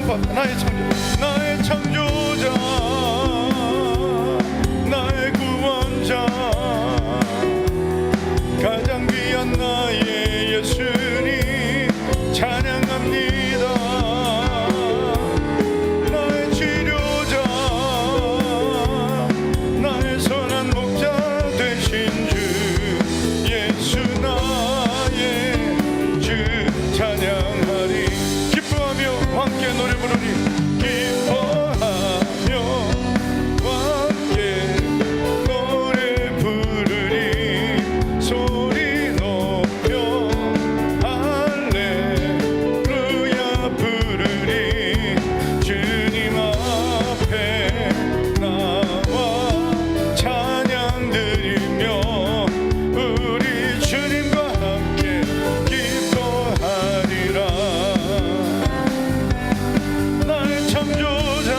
선포합니다. 나의 창조자, 나의 창조자, 나의 구원자, 가장 귀한 나의 예수님 찬양합니다. 나의 치료자, 나의 선한 목자 되신 주 예수 나의 주 찬양하리. 기뻐하며 함께 노래 부르리. 기뻐하며 함께 노래 부르리. 소리 높여 할렐루야 부르리. 주님 앞에 나와 찬양 드리며 우리 주님과 함께 기뻐하리라. 나의 창조자,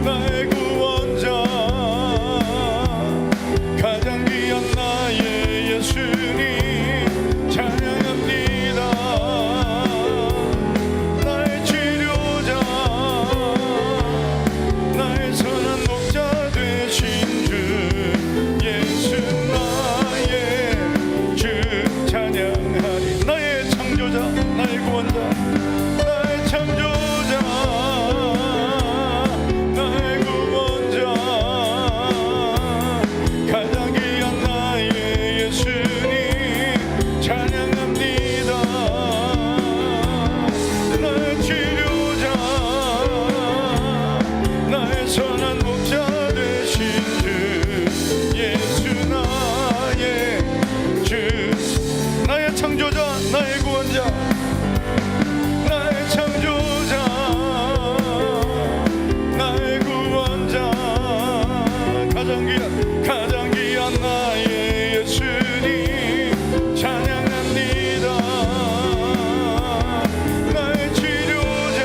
나의 구원자, 가장 귀한 나의 예수님 찬양합니다. 나의 치료자, 나의 선한 목자 되신 주 예수 나의 주 찬양하리. 나의 창조자, 나의 구원자, 나의 창조자, 나의 구원자, 가장 귀한 나의 예수님 찬양합니다. 나의 치료자, 나의 선한 목자 되신 주 예수 나의 주, 나의 창조자, 나의 구원자, 나의 창조자, 나의 구원자, 가장 귀한 나의 예수님 찬양합니다. 나의 치료자,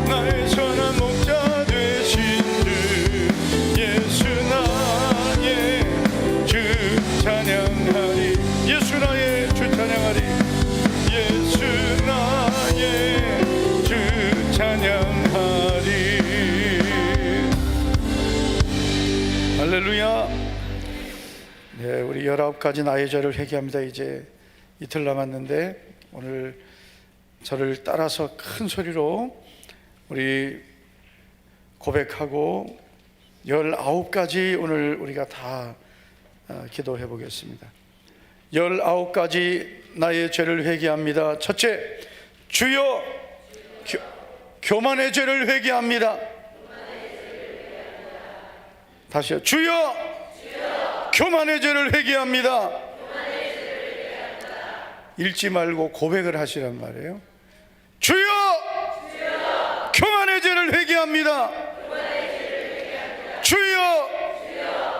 나의 선한 목자 되신 주 예수 나의 주 찬양하리. 예수 나의 주 찬양하리. 예수 나의 주 찬양하리. 할렐루야. 네, 우리 19가지 나의 죄를 회개합니다. 이제 이틀 남았는데 오늘 저를 따라서 큰 소리로 우리 고백하고 19가지 오늘 우리가 다 기도해 보겠습니다. 19가지 나의 죄를 회개합니다. 첫째, 주여 교만의 죄를 회개합니다. 다시요. 주여 교만의 죄를 회개합니다. 읽지 말고 고백을 하시란 말이에요. 주여 교만의 죄를 회개합니다. 주여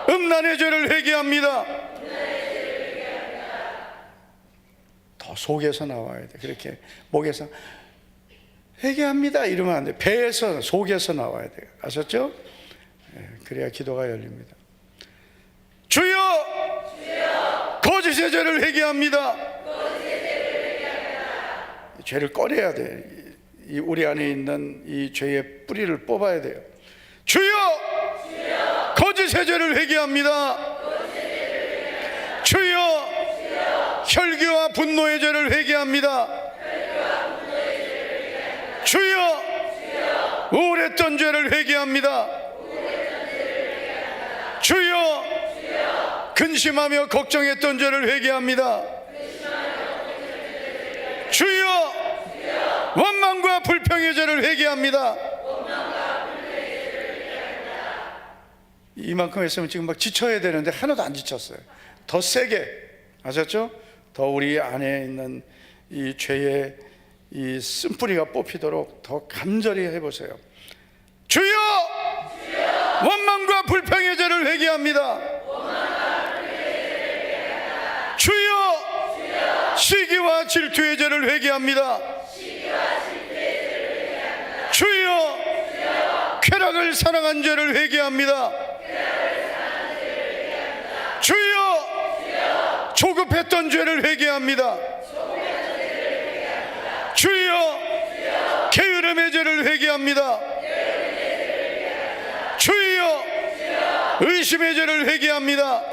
음란의 죄를 회개합니다. 더 속에서 나와야 돼. 그렇게 목에서 회개합니다 이러면 안 돼. 배에서 속에서 나와야 돼요. 아셨죠? 그래야 기도가 열립니다. 주여 거짓의 죄를 회개합니다. 죄를 꺼내야 돼. 우리 안에 있는 이 죄의 뿌리를 뽑아야 돼요. 주여 거짓의 죄를 회개합니다. 주여 혈기와 분노의 죄를 회개합니다. 주여 우울했던 죄를 회개합니다. 주여 근심하며 걱정했던 죄를 회개합니다. 주여 원망과 불평의 죄를 회개합니다. 이만큼 했으면 지금 막 지쳐야 되는데 하나도 안 지쳤어요. 더 세게, 아셨죠? 더 우리 안에 있는 이 죄의 이 쓴뿌리가 뽑히도록 더 간절히 해보세요. 주여 원망과 불평의 죄를 회개합니다. 주여 시기와 질투의 죄를 회개합니다. 주여 쾌락을 사랑한 죄를 회개합니다. 주여 조급했던 죄를 회개합니다. 주여 게으름의 죄를 회개합니다. 주여 의심의 죄를 회개합니다.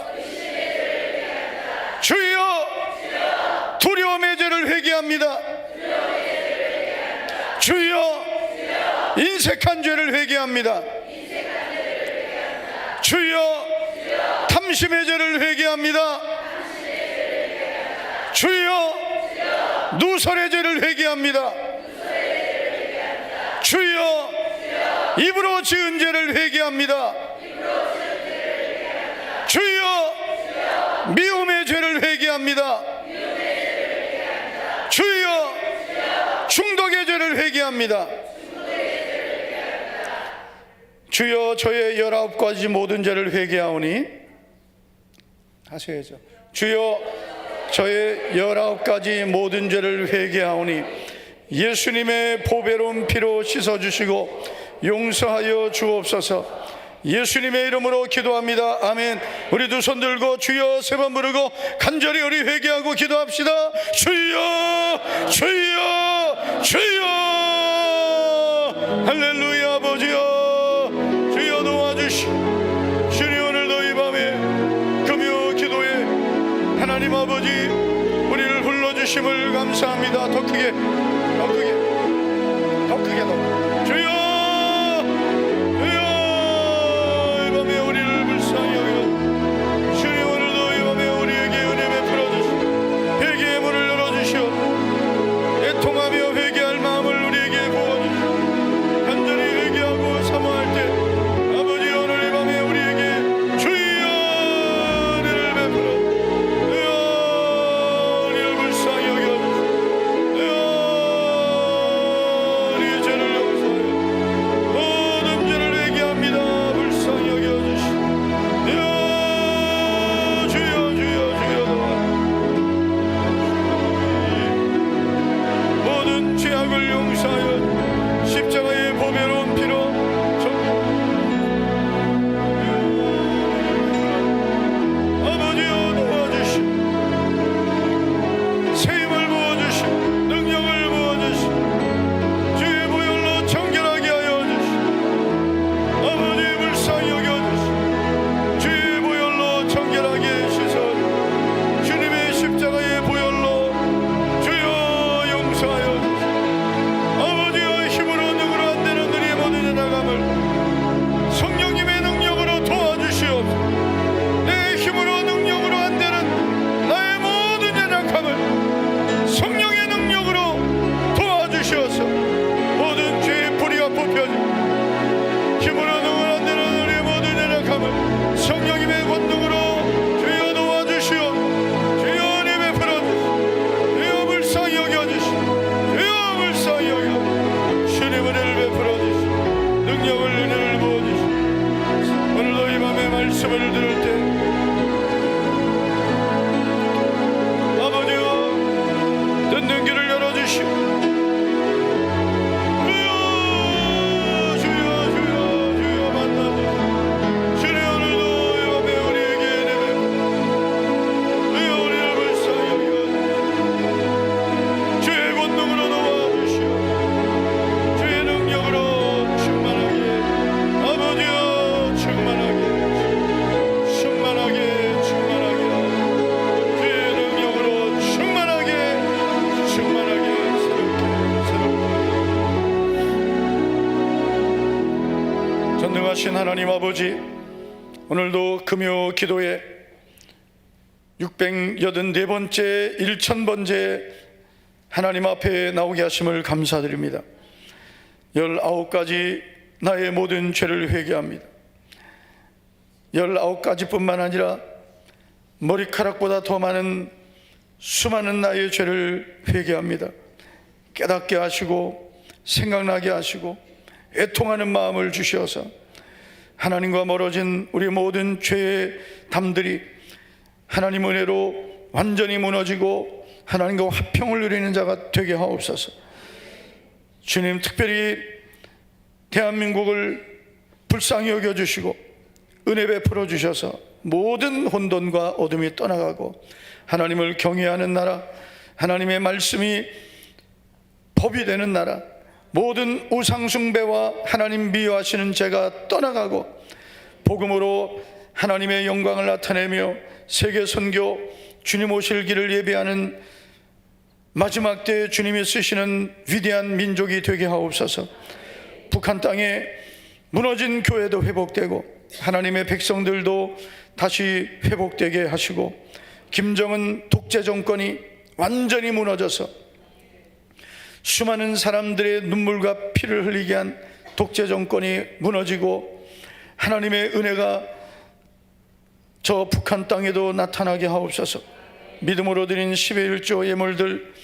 주여 두려움의 죄를 회개합니다. 주여 인색한 죄를 회개합니다. 주여 탐심의 죄를 회개합니다. 주여 누설의 죄를 회개합니다. 주여 입으로 지은 죄를 회개합니다. 주여 미움의 죄를 회개합니다. 주여 중독의 죄를 회개합니다. 주여 저의 19가지 모든 죄를 회개하오니 하셔야죠. 주여 저의 19가지 모든 죄를 회개하오니 예수님의 보배로운 피로 씻어주시고 용서하여 주옵소서. 예수님의 이름으로 기도합니다. 아멘. 우리 두 손 들고 주여 세 번 부르고 간절히 우리 회개하고 기도합시다. 주여 주여 주여. 할렐루야. 아버지여 주여 도와주시오. 주님 오늘도 이 밤에 금요 기도에 하나님 아버지 우리를 불러주심을 감사합니다. 더 크게 더 크게 더 크게 더 주여 주여 이 밤에 우리를 불쌍히 여겨 주님 오늘도 이 밤에 우리에게 은혜 베풀어 주시오. 회개의 문을 열어주시오. 애통하며 회개할 마음을 우리에게 부어주시오. 간절히 회개하고 사모할 때 아버지 오늘 이 밤에 우리에게 주여 은혜를 베풀어 주여 우리를 불쌍히 여겨주시오. 주여 우리의 죄를 용서하여 모든 죄를 회개합니다. 불쌍히 여겨주시오. 주여 주여 주여 모든 죄악을 용서하여 십자가의 보배로운 피로 아버지여 도와주시오. 세임을 부어주시오. 능력을 부어주시오. 주의 보혈로 정결하게 하여 주시오. 아버지 불쌍히 여겨주시오. 주의 보혈로 정결하게 씻어 주님의 십자가의 보혈로 주여 용서하여 주시오. 아버지의 힘으로 능으로 안 되는 우리의 모든 나감을 성령님의 능력으로 도와주시옵소서. 내 힘으로 능력으로 안 되는 나의 모든 연약함을 성령의 능력으로 도와주시어서 모든 죄의 뿌리가 뽑혀지고 힘으로 능으로 안 되는 우리의 모든 연약함을 성령님의 권능으로 주여 도와주시오. 주여 은혜 베풀어 주시오. 주여 불쌍히 여겨주시오. 주여 불쌍히 여겨주시오. 주님 은혜를 베풀어 주시오. 능력을 은혜를 부어주시오. 오늘도 이 밤에 말씀을 들을 때 아버지여 듣는 귀를 열어주시오. 주여 주여 주여 주여 만나주시오. 주님 오늘도 이 밤에 우리에게 은혜 베풀어 주여 우리를 불쌍히 여겨주시오. 주의 권능으로 도와주시오. 주의 능력으로 충만하게 아버지여 충만하게 충만하게 충만하게 주의 능력으로 충만하게 충만하게 새롭게 전능하신 하나님 아버지 오늘도 금요 기도에 684번째 1000번째 하나님 앞에 나오게 하심을 감사드립니다. 19가지 나의 모든 죄를 회개합니다. 19가지뿐만 아니라 머리카락보다 더 많은 수많은 나의 죄를 회개합니다. 깨닫게 하시고 생각나게 하시고 애통하는 마음을 주시어서 하나님과 멀어진 우리 모든 죄의 담들이 하나님 은혜로 완전히 무너지고 하나님과 화평을 누리는 자가 되게 하옵소서. 주님 특별히 대한민국을 불쌍히 여겨주시고 은혜 베풀어 주셔서 모든 혼돈과 어둠이 떠나가고 하나님을 경외하는 나라, 하나님의 말씀이 법이 되는 나라, 모든 우상숭배와 하나님 미워하시는 죄가 떠나가고 복음으로 하나님의 영광을 나타내며 세계 선교, 주님 오실 길을 예비하는 마지막 때에 주님이 쓰시는 위대한 민족이 되게 하옵소서. 북한 땅에 무너진 교회도 회복되고 하나님의 백성들도 다시 회복되게 하시고, 김정은 독재 정권이 완전히 무너져서 수많은 사람들의 눈물과 피를 흘리게 한 독재 정권이 무너지고 하나님의 은혜가 저 북한 땅에도 나타나게 하옵소서. 믿음으로 드린 10의 1조 예물들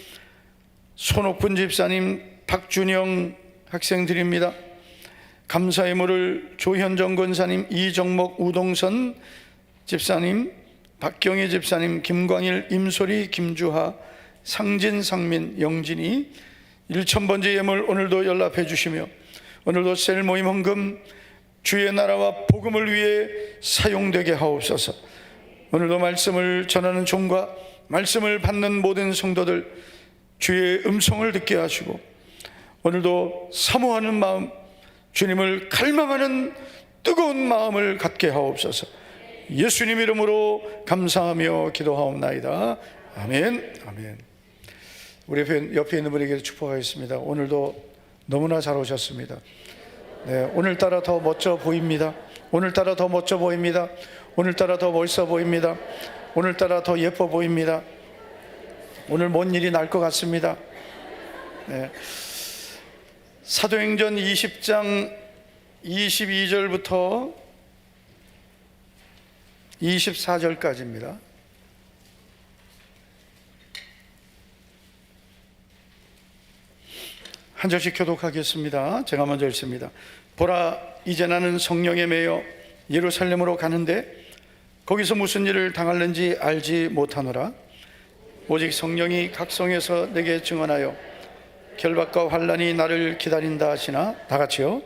손옥분 집사님, 박준영 학생 드립니다. 감사 예물을 조현정 권사님, 이정목, 우동선 집사님, 박경희 집사님, 김광일, 임소리, 김주하, 상진, 상민, 영진이 1000번째 예물 오늘도 연락해 주시며 오늘도 셀 모임 헌금 주의 나라와 복음을 위해 사용되게 하옵소서. 오늘도 말씀을 전하는 종과 말씀을 받는 모든 성도들 주의 음성을 듣게 하시고 오늘도 사모하는 마음, 주님을 갈망하는 뜨거운 마음을 갖게 하옵소서. 예수님 이름으로 감사하며 기도하옵나이다. 아멘. 아멘. 우리 옆에 있는 분에게 축복하겠습니다. 오늘도 너무나 잘 오셨습니다. 네, 오늘따라 더 멋져 보입니다. 오늘따라 더 멋져 보입니다. 오늘따라 더 멋있어 보입니다. 오늘따라 더 예뻐 보입니다. 오늘 뭔 일이 날 것 같습니다. 네. 사도행전 20장 22절부터 24절까지입니다. 한 절씩 교독하겠습니다. 제가 먼저 읽습니다. 보라, 이제 나는 성령에 매여 예루살렘으로 가는데 거기서 무슨 일을 당할는지 알지 못하노라. 오직 성령이 각 성에서 내게 증언하여 결박과 환난이 나를 기다린다 하시나, 다 같이요.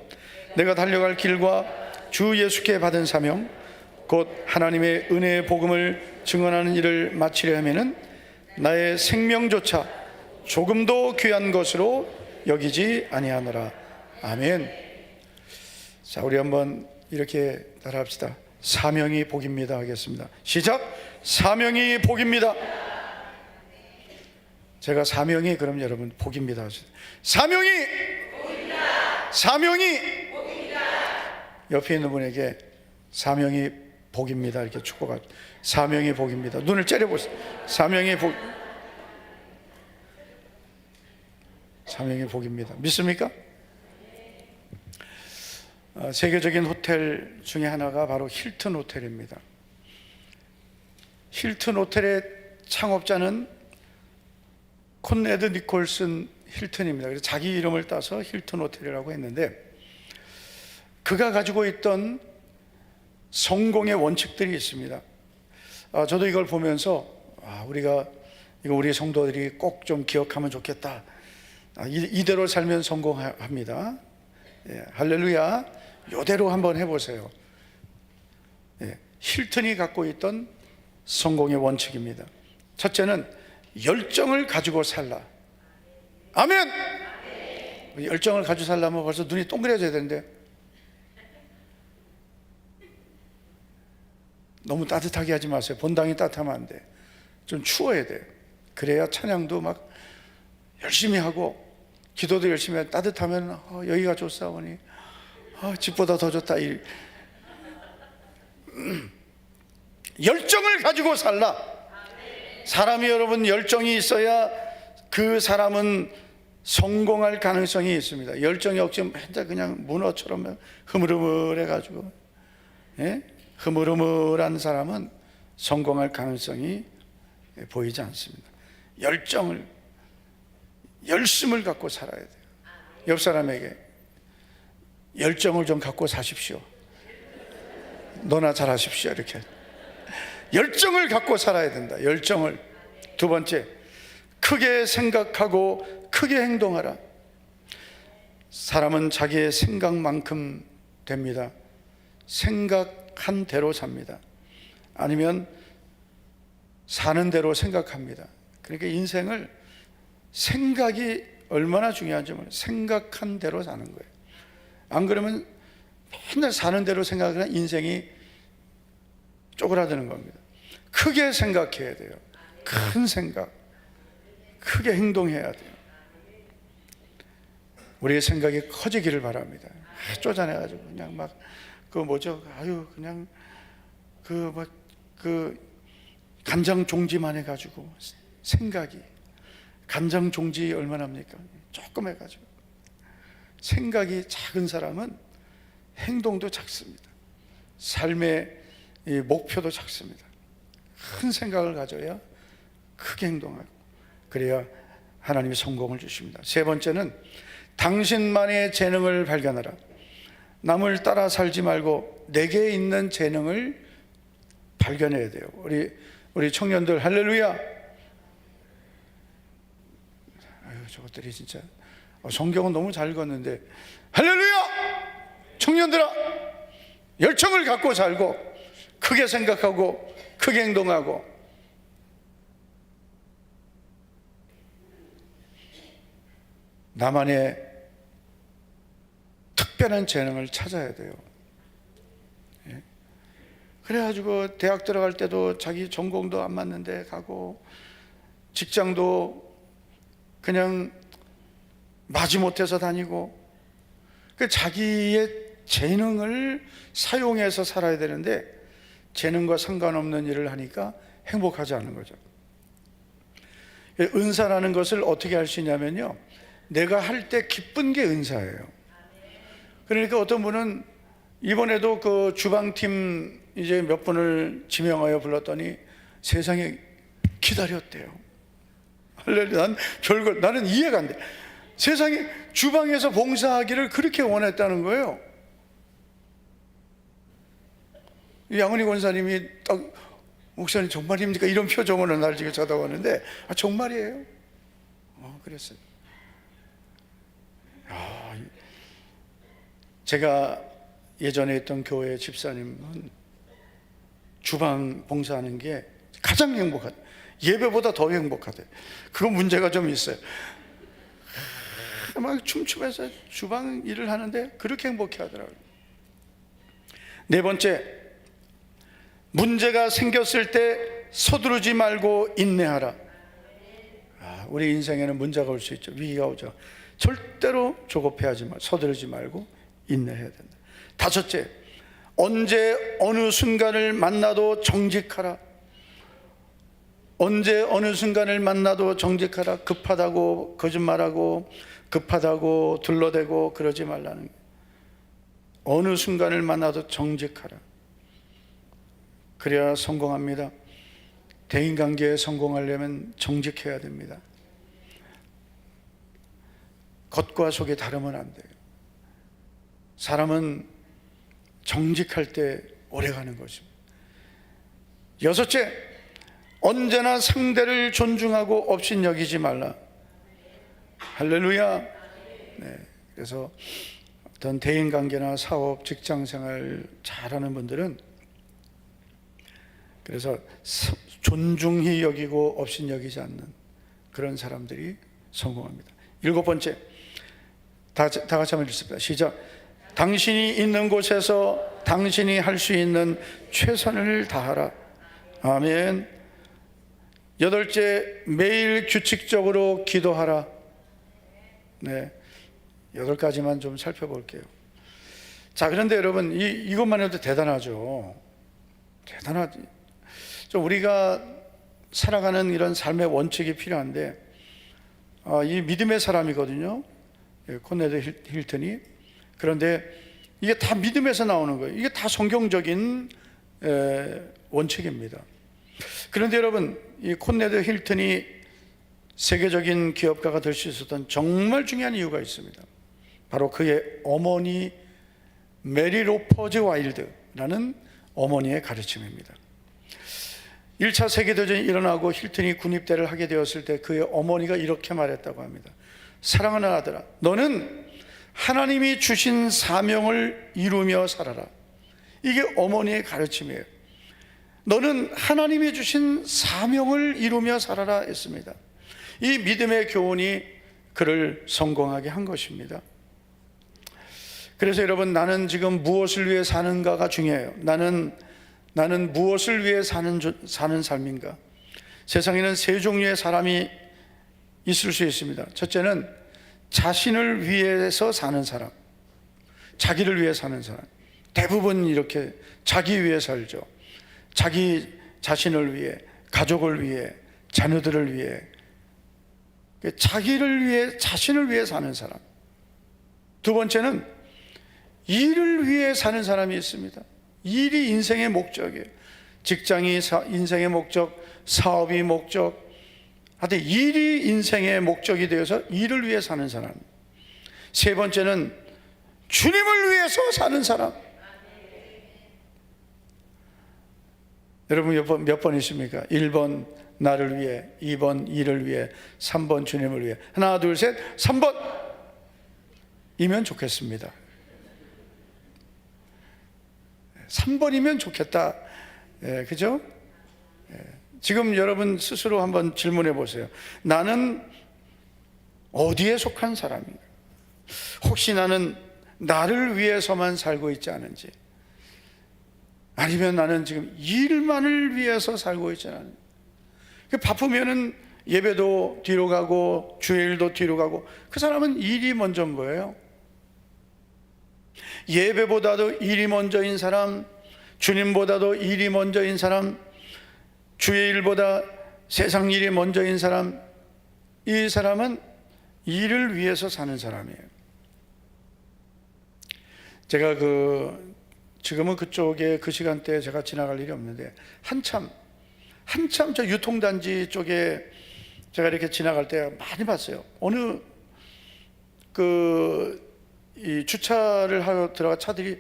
내가 달려갈 길과 주 예수께 받은 사명 곧 하나님의 은혜의 복음을 증언하는 일을 마치려 하면은 나의 생명조차 조금도 귀한 것으로 여기지 아니하노라. 아멘. 자, 우리 한번 이렇게 따라합시다. 사명이 복입니다 하겠습니다. 시작. 사명이 복입니다. 제가 사명이, 그럼 여러분 복입니다 하세요. 사명이 복입니다. 사명이 복입니다. 옆에 있는 분에게 사명이 복입니다 이렇게 축복하죠. 사명이 복입니다. 눈을 째려보세요. 사명이 복, 사명이 복입니다. 믿습니까? 세계적인 호텔 중에 하나가 바로 힐튼 호텔입니다. 힐튼 호텔의 창업자는 콘레드 니콜슨 힐튼입니다. 그래서 자기 이름을 따서 힐튼 호텔이라고 했는데, 그가 가지고 있던 성공의 원칙들이 있습니다. 저도 이걸 보면서 이거 우리 성도들이 꼭 좀 기억하면 좋겠다. 이대로 살면 성공합니다. 예, 할렐루야. 이대로 한번 해보세요. 예, 힐튼이 갖고 있던 성공의 원칙입니다. 첫째는 열정을 가지고 살라. 아멘. 열정을 가지고 살려면 벌써 눈이 동그래져야 되는데 너무 따뜻하게 하지 마세요. 본당이 따뜻하면 안 돼. 좀 추워야 돼. 그래야 찬양도 막 열심히 하고 기도도 열심히 하고, 따뜻하면 여기가 좋사오니 집보다 더 좋다. 열정을 가지고 살라. 사람이 여러분 열정이 있어야 그 사람은 성공할 가능성이 있습니다. 열정이 없으면 맨날 그냥 문어처럼 흐물흐물해 가지고, 예? 흐물흐물한 사람은 성공할 가능성이 보이지 않습니다. 열심을 갖고 살아야 돼요. 옆 사람에게 열정을 좀 갖고 사십시오. 너나 잘하십시오. 이렇게 열정을 갖고 살아야 된다. 열정을. 두 번째, 크게 생각하고 크게 행동하라. 사람은 자기의 생각만큼 됩니다. 생각한 대로 삽니다. 아니면 사는 대로 생각합니다. 그러니까 인생을 생각이 얼마나 중요한지 몰라요. 생각한 대로 사는 거예요. 안 그러면 맨날 사는 대로 생각하면 인생이 쪼그라드는 겁니다. 크게 생각해야 돼요. 큰 생각, 크게 행동해야 돼요. 우리의 생각이 커지기를 바랍니다. 쪼잔해가지고 그냥 막 그냥 간장 종지만 해가지고 생각이, 간장 종지 얼마나 합니까? 조금 해가지고. 생각이 작은 사람은 행동도 작습니다. 삶의 이 목표도 작습니다. 큰 생각을 가져야 크게 행동하고, 그래야 하나님이 성공을 주십니다. 세 번째는 당신만의 재능을 발견하라. 남을 따라 살지 말고 내게 있는 재능을 발견해야 돼요. 우리 청년들 할렐루야. 아유, 저것들이 진짜 성경은 너무 잘 읽었는데 할렐루야. 청년들아, 열정을 갖고 살고 크게 생각하고 크게 행동하고, 나만의 특별한 재능을 찾아야 돼요. 그래가지고 대학 들어갈 때도 자기 전공도 안 맞는데 가고, 직장도 그냥 마지못해서 다니고, 그 자기의 재능을 사용해서 살아야 되는데 재능과 상관없는 일을 하니까 행복하지 않은 거죠. 은사라는 것을 어떻게 할 수 있냐면요, 내가 할 때 기쁜 게 은사예요. 그러니까 어떤 분은 이번에도 그 주방팀 이제 몇 분을 지명하여 불렀더니 세상에 기다렸대요. 할렐루야. 나는 이해가 안 돼. 세상에 주방에서 봉사하기를 그렇게 원했다는 거예요. 양은희 권사님이 딱, 목사님 정말입니까? 이런 표정으로 날 지금 쳐다보는데, 정말이에요. 그랬어요. 제가 예전에 있던 교회 집사님은 주방 봉사하는 게 가장 행복하대. 예배보다 더 행복하대. 그건 문제가 좀 있어요. 막 춤추면서 주방 일을 하는데 그렇게 행복해 하더라고요. 네 번째, 문제가 생겼을 때 서두르지 말고 인내하라. 우리 인생에는 문제가 올 수 있죠. 위기가 오죠. 절대로 조급해하지 말고 서두르지 말고 인내해야 된다. 다섯째, 언제 어느 순간을 만나도 정직하라. 언제 어느 순간을 만나도 정직하라. 급하다고 거짓말하고 급하다고 둘러대고 그러지 말라는 거예요. 어느 순간을 만나도 정직하라. 그래야 성공합니다. 대인관계에 성공하려면 정직해야 됩니다. 겉과 속이 다르면 안 돼요. 사람은 정직할 때 오래가는 것입니다. 여섯째, 언제나 상대를 존중하고 업신여기지 말라. 할렐루야. 네, 그래서 어떤 대인관계나 사업, 직장생활 잘하는 분들은 그래서 존중히 여기고 업신여기지 않는 그런 사람들이 성공합니다. 일곱 번째, 다 같이 한번 읽습니다. 시작. 당신이 있는 곳에서 당신이 할 수 있는 최선을 다하라. 아멘. 여덟째, 매일 규칙적으로 기도하라. 네, 8가지만 좀 살펴볼게요. 자, 그런데 여러분, 이것만 해도 대단하죠. 대단하지. 우리가 살아가는 이런 삶의 원칙이 필요한데, 이 믿음의 사람이거든요, 콘네드 힐튼이. 그런데 이게 다 믿음에서 나오는 거예요. 이게 다 성경적인 원칙입니다. 그런데 여러분, 이 콘네드 힐튼이 세계적인 기업가가 될 수 있었던 정말 중요한 이유가 있습니다. 바로 그의 어머니 메리 로퍼즈 와일드라는 어머니의 가르침입니다. 1차 세계대전이 일어나고 힐튼이 군입대를 하게 되었을 때 그의 어머니가 이렇게 말했다고 합니다. 사랑하는 아들아, 너는 하나님이 주신 사명을 이루며 살아라. 이게 어머니의 가르침이에요. 너는 하나님이 주신 사명을 이루며 살아라 했습니다. 이 믿음의 교훈이 그를 성공하게 한 것입니다. 그래서 여러분, 나는 지금 무엇을 위해 사는가가 중요해요. 나는 무엇을 위해 사는 삶인가? 세상에는 세 종류의 사람이 있을 수 있습니다. 첫째는 자신을 위해서 사는 사람, 자기를 위해 사는 사람. 대부분 이렇게 자기 위해 살죠. 자기 자신을 위해, 가족을 위해, 자녀들을 위해, 자기를 위해, 자신을 위해 사는 사람. 두 번째는 일을 위해 사는 사람이 있습니다. 일이 인생의 목적이에요. 직장이 인생의 목적, 사업이 목적, 하여튼 일이 인생의 목적이 되어서 일을 위해 사는 사람. 세 번째는 주님을 위해서 사는 사람. 여러분 몇 번이십니까? 1번 나를 위해, 2번 일을 위해, 3번 주님을 위해. 하나 둘 셋, 3번 이면 좋겠습니다. 3번이면 좋겠다. 그죠? 지금 여러분 스스로 한번 질문해 보세요. 나는 어디에 속한 사람인가? 혹시 나는 나를 위해서만 살고 있지 않은지, 아니면 나는 지금 일만을 위해서 살고 있지 않은지. 바쁘면은 예배도 뒤로 가고 주일도 뒤로 가고, 그 사람은 일이 먼저인 거예요. 예배보다도 일이 먼저인 사람, 주님보다도 일이 먼저인 사람, 주의 일보다 세상 일이 먼저인 사람, 이 사람은 일을 위해서 사는 사람이에요. 제가 지금은 그쪽에 그 시간대에 제가 지나갈 일이 없는데, 한참 저 유통단지 쪽에 제가 이렇게 지나갈 때 많이 봤어요. 어느 이 주차를 하러 들어가 차들이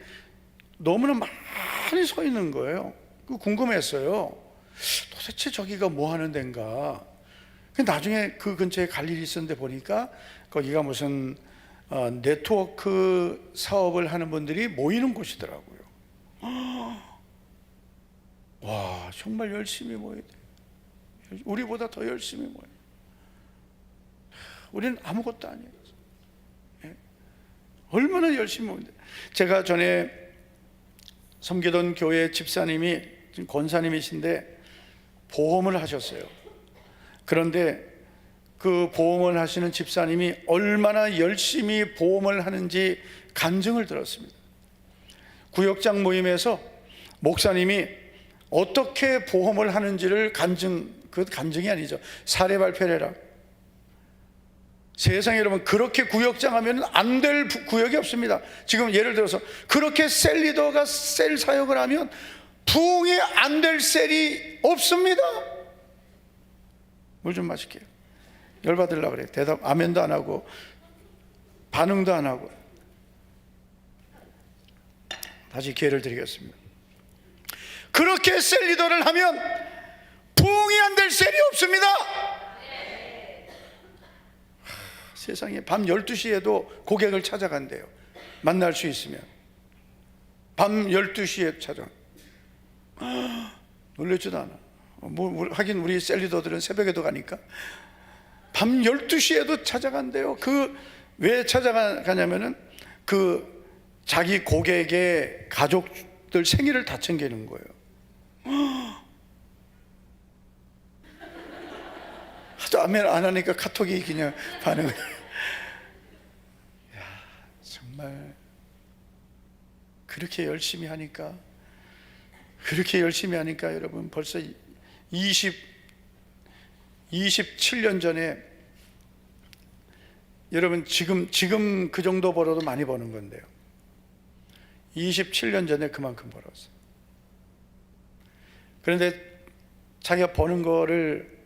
너무나 많이 서 있는 거예요. 궁금했어요. 도대체 저기가 뭐 하는 데인가? 나중에 그 근처에 갈 일이 있었는데 보니까 거기가 무슨 네트워크 사업을 하는 분들이 모이는 곳이더라고요. 와, 정말 열심히 모여야 돼. 우리보다 더 열심히 모여. 우리는 아무것도 아니에요. 얼마나 열심히 모이는데. 제가 전에 섬기던 교회 집사님이, 지금 권사님이신데 보험을 하셨어요. 그런데 그 보험을 하시는 집사님이 얼마나 열심히 보험을 하는지 간증을 들었습니다. 구역장 모임에서 목사님이 어떻게 보험을 하는지를 간증이 아니죠, 사례 발표를 해라. 세상에 여러분, 그렇게 구역장 하면 안 될 구역이 없습니다. 지금 예를 들어서 그렇게 셀 리더가 셀 사역을 하면 부흥이 안 될 셀이 없습니다. 물 좀 마실게요. 열받으려고 그래. 대답 아멘도 안 하고 반응도 안 하고. 다시 기회를 드리겠습니다. 그렇게 셀 리더를 하면 부흥이 안 될 셀이 없습니다. 세상에 밤 12시에도 고객을 찾아간대요. 만날 수 있으면 밤 12시에 찾아. 놀랍지도 않아. 하긴 우리 셀리더들은 새벽에도 가니까 밤 12시에도 찾아간대요. 왜 찾아가냐면은 자기 고객의 가족들 생일을 다 챙기는 거예요. 하도 아멘 안 하니까 카톡이 그냥 반응을. 정말 그렇게 열심히 하니까 여러분, 벌써 27년 전에, 여러분 지금 그 정도 벌어도 많이 버는 건데요, 27년 전에 그만큼 벌었어요. 그런데 자기가 버는 거를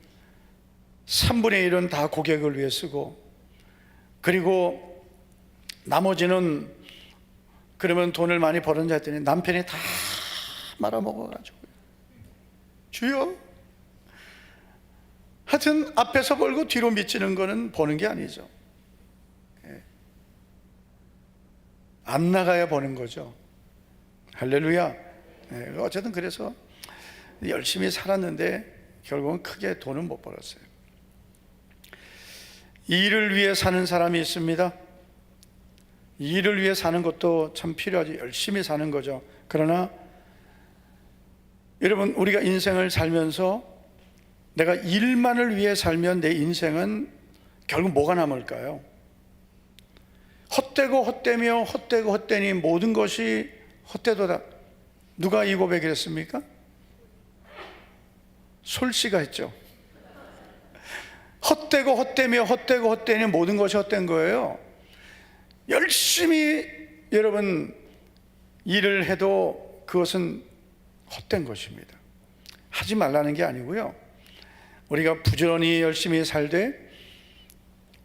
3분의 1은 다 고객을 위해 쓰고, 그리고 나머지는, 그러면 돈을 많이 벌었냐 했더니 남편이 다 말아먹어가지고, 주여. 하여튼 앞에서 벌고 뒤로 미치는 거는 버는 게 아니죠. 안 나가야 버는 거죠. 할렐루야. 어쨌든 그래서 열심히 살았는데 결국은 크게 돈은 못 벌었어요. 일을 위해 사는 사람이 있습니다. 일을 위해 사는 것도 참 필요하지. 열심히 사는 거죠. 그러나 여러분, 우리가 인생을 살면서 내가 일만을 위해 살면 내 인생은 결국 뭐가 남을까요? 헛되고 헛되며 헛되고 헛되니 모든 것이 헛되도다. 누가 이 고백을 했습니까? 솔씨가 했죠. 헛되고 헛되며 헛되고 헛되니 모든 것이 헛된 거예요. 열심히 여러분 일을 해도 그것은 헛된 것입니다. 하지 말라는 게 아니고요, 우리가 부지런히 열심히 살되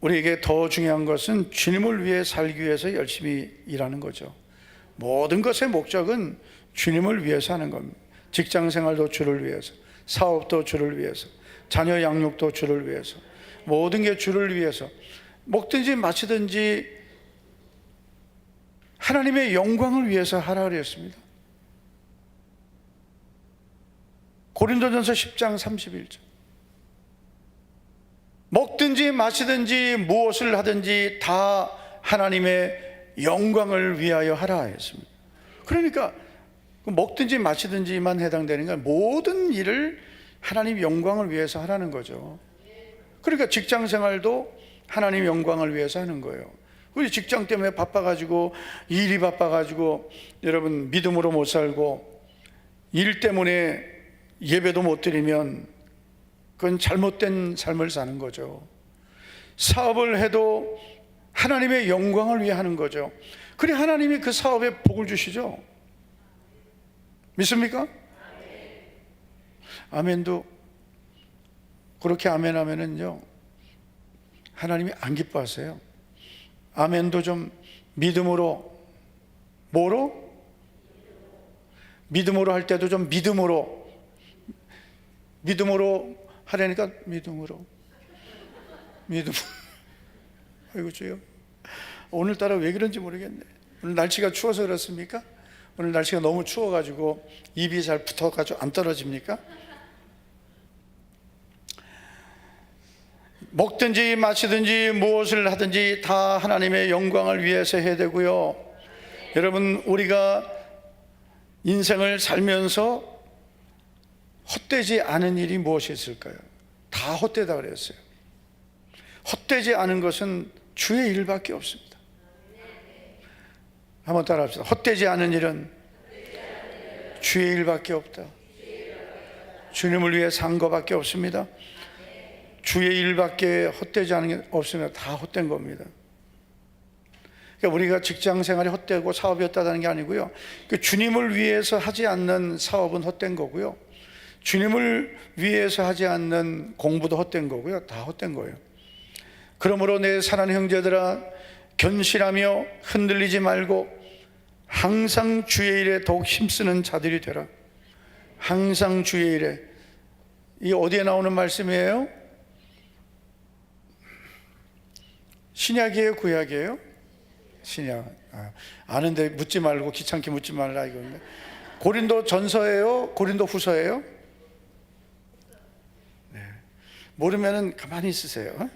우리에게 더 중요한 것은 주님을 위해 살기 위해서 열심히 일하는 거죠. 모든 것의 목적은 주님을 위해서 하는 겁니다. 직장생활도 주를 위해서, 사업도 주를 위해서, 자녀 양육도 주를 위해서, 모든 게 주를 위해서. 먹든지 마시든지 하나님의 영광을 위해서 하라 그랬습니다. 고린도전서 10장 31절. 먹든지 마시든지 무엇을 하든지 다 하나님의 영광을 위하여 하라 했습니다. 그러니까 먹든지 마시든지만 해당되는 건 모든 일을 하나님 영광을 위해서 하라는 거죠. 그러니까 직장생활도 하나님 영광을 위해서 하는 거예요. 우리 직장 때문에 바빠가지고, 일이 바빠가지고 여러분 믿음으로 못 살고 일 때문에 예배도 못 드리면 그건 잘못된 삶을 사는 거죠. 사업을 해도 하나님의 영광을 위해 하는 거죠. 그래 하나님이 그 사업에 복을 주시죠. 믿습니까? 아멘도 그렇게 아멘 하면은요, 하나님이 안 기뻐하세요. 아멘도 좀 믿음으로, 뭐로? 믿음으로 할 때도 좀 믿음으로 하려니까 믿음으로. 아이고 주여, 오늘따라 왜 그런지 모르겠네. 오늘 날씨가 추워서 그렇습니까? 오늘 날씨가 너무 추워가지고 입이 잘 붙어가지고 안 떨어집니까? 먹든지 마시든지 무엇을 하든지 다 하나님의 영광을 위해서 해야 되고요. 여러분, 우리가 인생을 살면서 헛되지 않은 일이 무엇이 있을까요? 다 헛되다 그랬어요. 헛되지 않은 것은 주의 일밖에 없습니다. 한번 따라 합시다. 헛되지 않은 일은 주의 일밖에 없다. 주님을 위해 산 것밖에 없습니다. 주의 일밖에 헛되지 않은 게 없으면 다 헛된 겁니다. 그러니까 우리가 직장 생활이 헛되고 사업이 헛되다는 게 아니고요, 주님을 위해서 하지 않는 사업은 헛된 거고요, 주님을 위해서 하지 않는 공부도 헛된 거고요, 다 헛된 거예요. 그러므로 내 사랑하는 형제들아, 견실하며 흔들리지 말고 항상 주의 일에 더욱 힘쓰는 자들이 되라. 항상 주의 일에. 이 어디에 나오는 말씀이에요? 신약이에요, 구약이에요? 신약. 아는데 묻지 말고, 귀찮게 묻지 말라 이건데. 고린도 전서예요, 고린도 후서예요? 네. 모르면은 가만히 있으세요.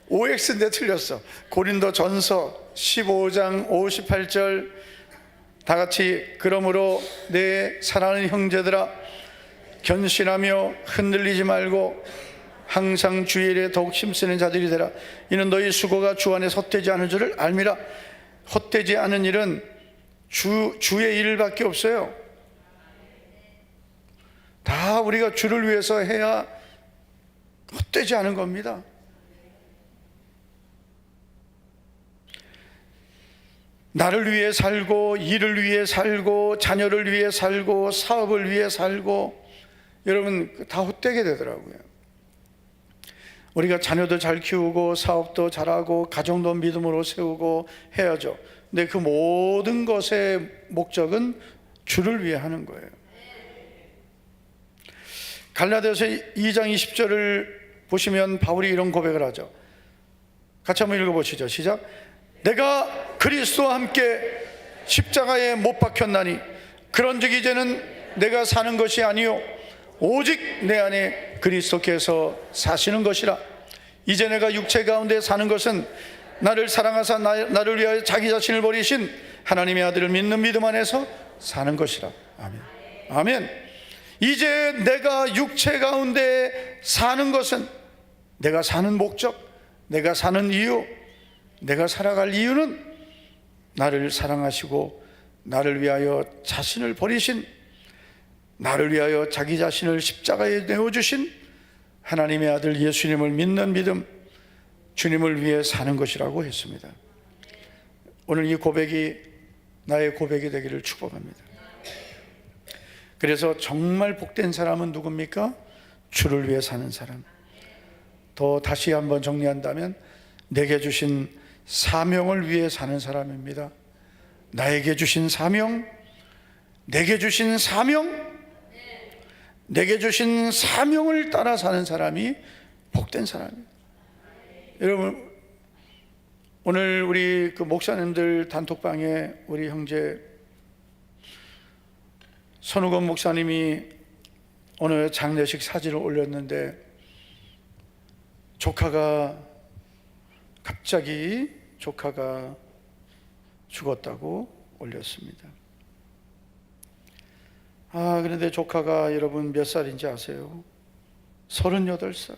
OX인데 틀렸어. 고린도 전서 15장 58절 다 같이, 그러므로 내 사랑하는 형제들아, 견실하며 흔들리지 말고 항상 주의 일에 더욱 힘쓰는 자들이 되라. 이는 너희 수고가 주 안에 헛되지 않은 줄을 알미라. 헛되지 않은 일은 주의 일밖에 없어요. 다 우리가 주를 위해서 해야 헛되지 않은 겁니다. 나를 위해 살고, 일을 위해 살고, 자녀를 위해 살고, 사업을 위해 살고, 여러분 다 헛되게 되더라고요. 우리가 자녀도 잘 키우고 사업도 잘하고 가정도 믿음으로 세우고 해야죠. 근데 그 모든 것의 목적은 주를 위해 하는 거예요. 갈라디아서 2장 20절을 보시면 바울이 이런 고백을 하죠. 같이 한번 읽어보시죠. 시작. 내가 그리스도와 함께 십자가에 못 박혔나니 그런즉 이제는 내가 사는 것이 아니요 오직 내 안에 그리스도께서 사시는 것이라. 이제 내가 육체 가운데 사는 것은 나를 사랑하사 나를 위하여 자기 자신을 버리신 하나님의 아들을 믿는 믿음 안에서 사는 것이라. 아멘. 아멘. 이제 내가 육체 가운데 사는 것은, 내가 사는 목적, 내가 사는 이유, 내가 살아갈 이유는 나를 사랑하시고 나를 위하여 자신을 버리신, 나를 위하여 자기 자신을 십자가에 내어주신 하나님의 아들 예수님을 믿는 믿음, 주님을 위해 사는 것이라고 했습니다. 오늘 이 고백이 나의 고백이 되기를 축복합니다. 그래서 정말 복된 사람은 누굽니까? 주를 위해 사는 사람. 더 다시 한번 정리한다면 내게 주신 사명을 위해 사는 사람입니다. 나에게 주신 사명, 내게 주신 사명, 내게 주신 사명을 따라 사는 사람이 복된 사람입니다. 여러분, 오늘 우리 그 목사님들 단톡방에 우리 형제 손우건 목사님이 오늘 장례식 사진을 올렸는데, 갑자기 조카가 죽었다고 올렸습니다. 그런데 조카가 여러분 몇 살인지 아세요? 38살.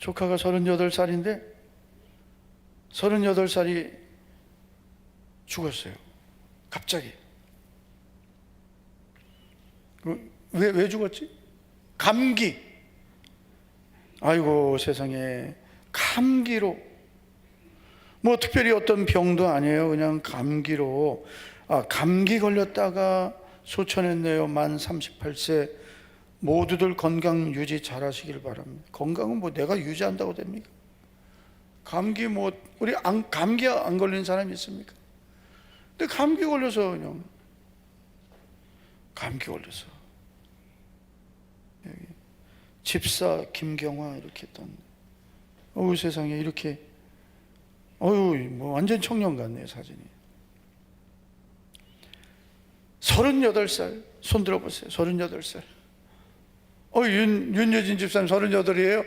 조카가 38살인데 38살이 죽었어요. 갑자기. 왜 죽었지? 감기. 아이고 세상에, 감기로. 뭐 특별히 어떤 병도 아니에요. 그냥 감기로. 감기 걸렸다가 소천했네요. 만 38세. 모두들 건강 유지 잘 하시길 바랍니다. 건강은 뭐 내가 유지한다고 됩니까? 감기 뭐 우리 감기 안 걸린 사람이 있습니까? 근데 감기 걸려서 그냥 감기 걸려서 여기 집사 김경화 이렇게 떴네. 어우 세상에, 이렇게 어유 뭐 완전 청년 같네요 사진이. 38살. 손 들어보세요. 38살. 윤여진 집사님 38이에요.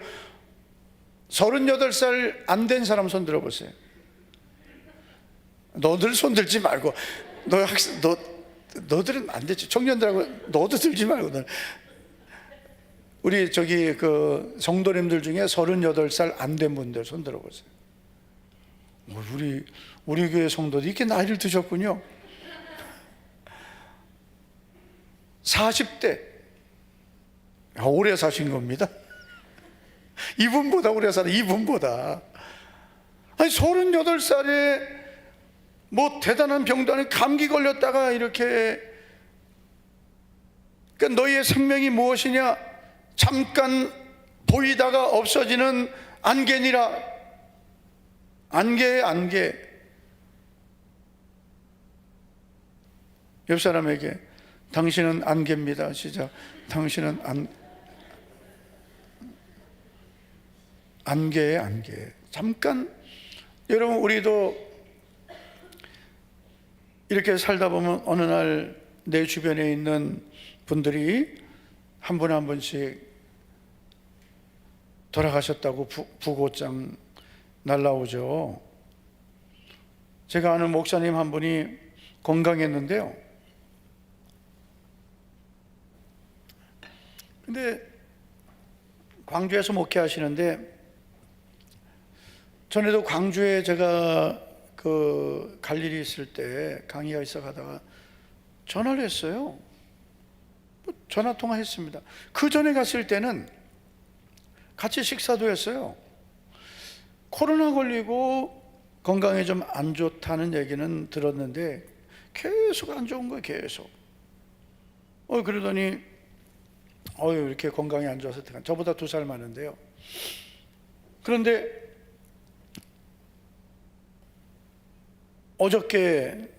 38살 안 된 사람 손 들어보세요. 너들 손 들지 말고, 너들은 안 됐지. 청년들하고 너도 들지 말고. 우리 저기 그 성도님들 중에 38살 안 된 분들 손 들어보세요. 우리 교회 성도도 이렇게 나이를 드셨군요. 40대. 오래 사신 겁니다. 이분보다 오래 살아. 이분보다. 아니 38살에 뭐 대단한 병도 아니고 감기 걸렸다가 이렇게. 그러니까 너희의 생명이 무엇이냐? 잠깐 보이다가 없어지는 안개니라. 안개. 옆 사람에게 당신은 안개입니다. 시작. 당신은 안개에 안개. 잠깐. 여러분, 우리도 이렇게 살다 보면 어느 날 내 주변에 있는 분들이 한 분 한 분씩 돌아가셨다고 부고장 날라오죠. 제가 아는 목사님 한 분이 건강했는데요, 근데 광주에서 목회하시는데, 전에도 광주에 제가 갈 일이 있을 때 강의가 있어 가다가 전화를 했어요. 전화 통화했습니다. 그 전에 갔을 때는 같이 식사도 했어요. 코로나 걸리고 건강에 좀 안 좋다는 얘기는 들었는데 계속 안 좋은 거예요. 계속. 그러더니 이렇게 건강이 안 좋아서 저보다 2살 많은데요. 그런데 어저께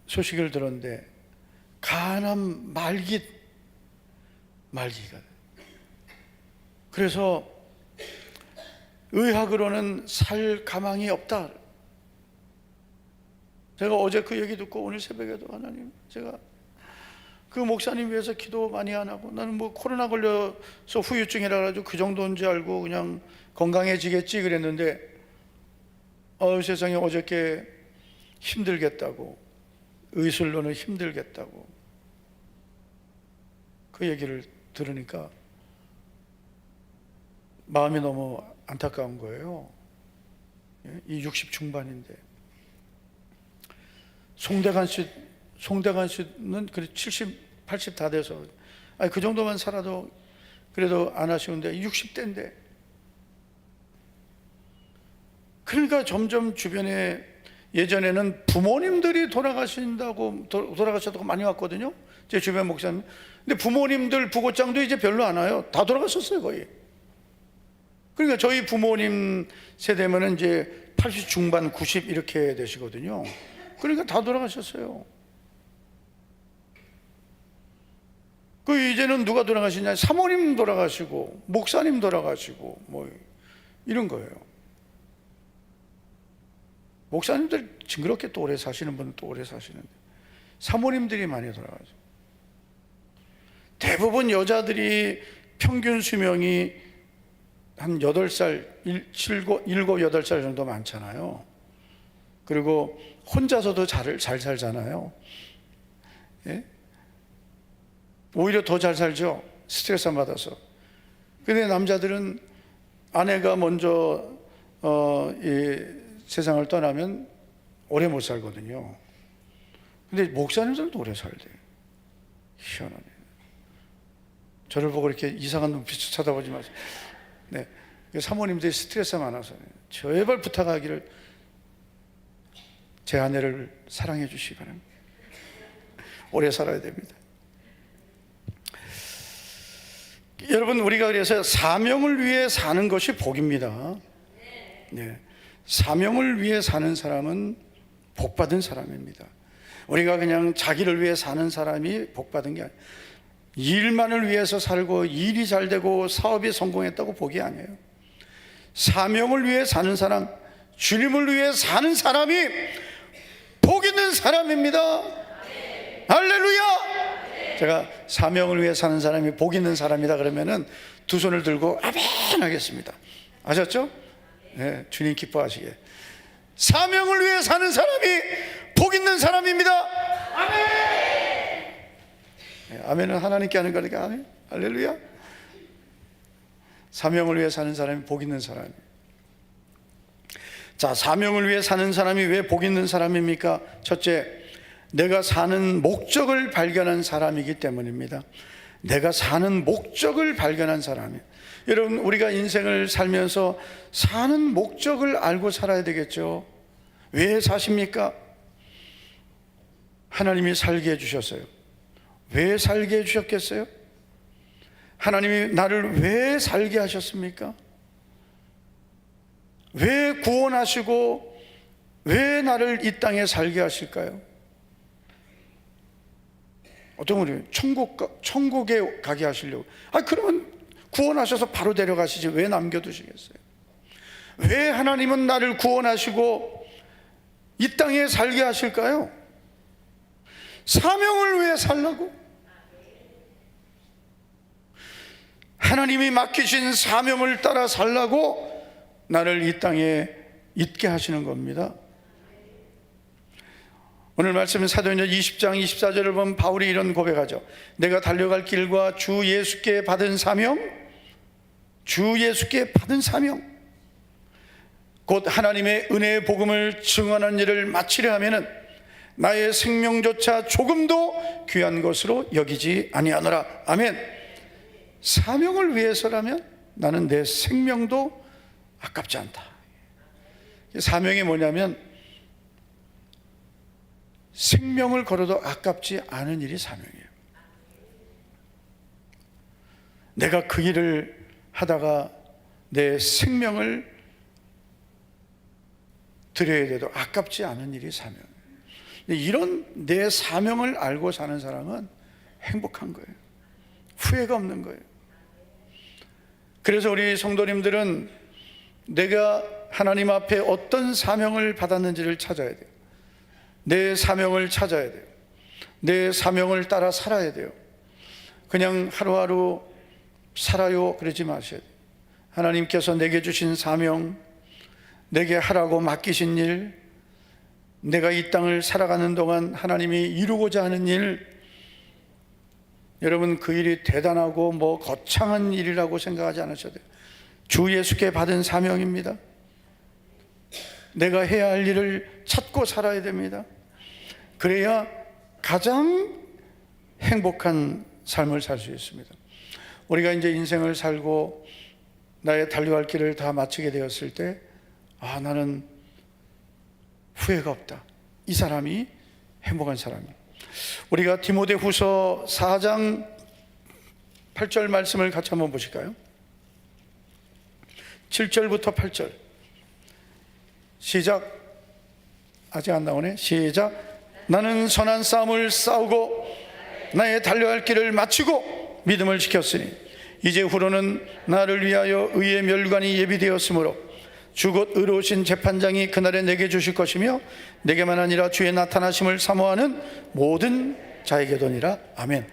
소식을 들었는데 간암 말기가. 그래서 의학으로는 살 가망이 없다. 제가 어제 그 얘기 듣고 오늘 새벽에도 하나님, 제가 그 목사님 위해서 기도 많이 안 하고, 나는 뭐 코로나 걸려서 후유증이라 가지고 그 정도인 줄 알고 그냥 건강해지겠지 그랬는데, 세상에 어저께 힘들겠다고, 의술로는 힘들겠다고 그 얘기를 들으니까 마음이 너무 안타까운 거예요. 이 60 중반인데. 송대관 씨는 그래 70, 80 다 돼서, 아니 그 정도만 살아도 그래도 안 하시는데 60대인데. 그러니까 점점 주변에, 예전에는 부모님들이 돌아가셨다고 많이 왔거든요, 제 주변 목사님. 근데 부모님들 부고장도 이제 별로 안 와요. 다 돌아가셨어요, 거의. 그러니까 저희 부모님 세대면은 이제 80 중반, 90 이렇게 되시거든요. 그러니까 다 돌아가셨어요. 그 이제는 누가 돌아가시냐? 사모님 돌아가시고, 목사님 돌아가시고, 뭐 이런 거예요. 목사님들 징그럽게 또 오래 사시는 분은 또 오래 사시는데, 사모님들이 많이 돌아가죠. 대부분 여자들이 평균 수명이 한 8살, 7, 8살 정도 많잖아요. 그리고 혼자서도 잘 살잖아요. 예? 오히려 더 잘 살죠, 스트레스 안 받아서. 근데 남자들은 아내가 먼저 이 세상을 떠나면 오래 못 살거든요. 근데 목사님들도 오래 살대요. 희한하네. 저를 보고 이렇게 이상한 눈빛으로 쳐다보지 마세요. 네, 사모님들이 스트레스가 많아서 제발 부탁하기를, 제 아내를 사랑해 주시기 바랍니다. 오래 살아야 됩니다. 여러분, 우리가 그래서 사명을 위해 사는 것이 복입니다. 네, 사명을 위해 사는 사람은 복받은 사람입니다. 우리가 그냥 자기를 위해 사는 사람이 복받은 게 아니에요. 일만을 위해서 살고 일이 잘 되고 사업이 성공했다고 복이 아니에요. 사명을 위해 사는 사람, 주님을 위해 사는 사람이 복 있는 사람입니다. 할렐루야. 제가 사명을 위해 사는 사람이 복 있는 사람이다 그러면은 두 손을 들고 아멘 하겠습니다. 아셨죠? 네, 주님 기뻐하시게. 사명을 위해 사는 사람이 복 있는 사람입니다. 아멘. 네, 아멘은 하나님께 하는 거니까 아멘. 할렐루야. 사명을 위해 사는 사람이 복 있는 사람. 자, 사명을 위해 사는 사람이 왜 복 있는 사람입니까? 첫째, 내가 사는 목적을 발견한 사람이기 때문입니다. 내가 사는 목적을 발견한 사람이에요. 여러분, 우리가 인생을 살면서 사는 목적을 알고 살아야 되겠죠. 왜 사십니까? 하나님이 살게 해주셨어요. 왜 살게 해주셨겠어요? 하나님이 나를 왜 살게 하셨습니까? 왜 구원하시고 왜 나를 이 땅에 살게 하실까요? 어떤 분이 천국에 가게 하시려고. 그러면 구원하셔서 바로 데려가시지 왜 남겨두시겠어요? 왜 하나님은 나를 구원하시고 이 땅에 살게 하실까요? 사명을 위해 살라고. 하나님이 맡기신 사명을 따라 살라고 나를 이 땅에 있게 하시는 겁니다. 오늘 말씀은 사도행전 20장 24절을 보면 바울이 이런 고백하죠. 내가 달려갈 길과 주 예수께 받은 사명, 주 예수께 받은 사명, 곧 하나님의 은혜의 복음을 증언하는 일을 마치려 하면은 나의 생명조차 조금도 귀한 것으로 여기지 아니하노라. 아멘. 사명을 위해서라면 나는 내 생명도 아깝지 않다. 사명이 뭐냐면 생명을 걸어도 아깝지 않은 일이 사명이에요. 내가 그 일을 하다가 내 생명을 드려야 돼도 아깝지 않은 일이 사명이에요. 이런 내 사명을 알고 사는 사람은 행복한 거예요. 후회가 없는 거예요. 그래서 우리 성도님들은 내가 하나님 앞에 어떤 사명을 받았는지를 찾아야 돼요. 내 사명을 찾아야 돼요. 내 사명을 따라 살아야 돼요. 그냥 하루하루 살아요 그러지 마셔야 돼요. 하나님께서 내게 주신 사명, 내게 하라고 맡기신 일, 내가 이 땅을 살아가는 동안 하나님이 이루고자 하는 일, 여러분 그 일이 대단하고 거창한 일이라고 생각하지 않으셔도 돼요. 주 예수께 받은 사명입니다. 내가 해야 할 일을 찾고 살아야 됩니다. 그래야 가장 행복한 삶을 살 수 있습니다. 우리가 이제 인생을 살고 나의 달려갈 길을 다 마치게 되었을 때, 나는 후회가 없다. 이 사람이 행복한 사람이에요. 우리가 디모데후서 4장 8절 말씀을 같이 한번 보실까요? 7절부터 8절 시작. 아직 안 나오네. 시작. 나는 선한 싸움을 싸우고 나의 달려갈 길을 마치고 믿음을 지켰으니 이제 후로는 나를 위하여 의의 멸관이 예비되었으므로 주 곧 의로우신 재판장이 그날에 내게 주실 것이며 내게만 아니라 주의 나타나심을 사모하는 모든 자에게도니라. 아멘.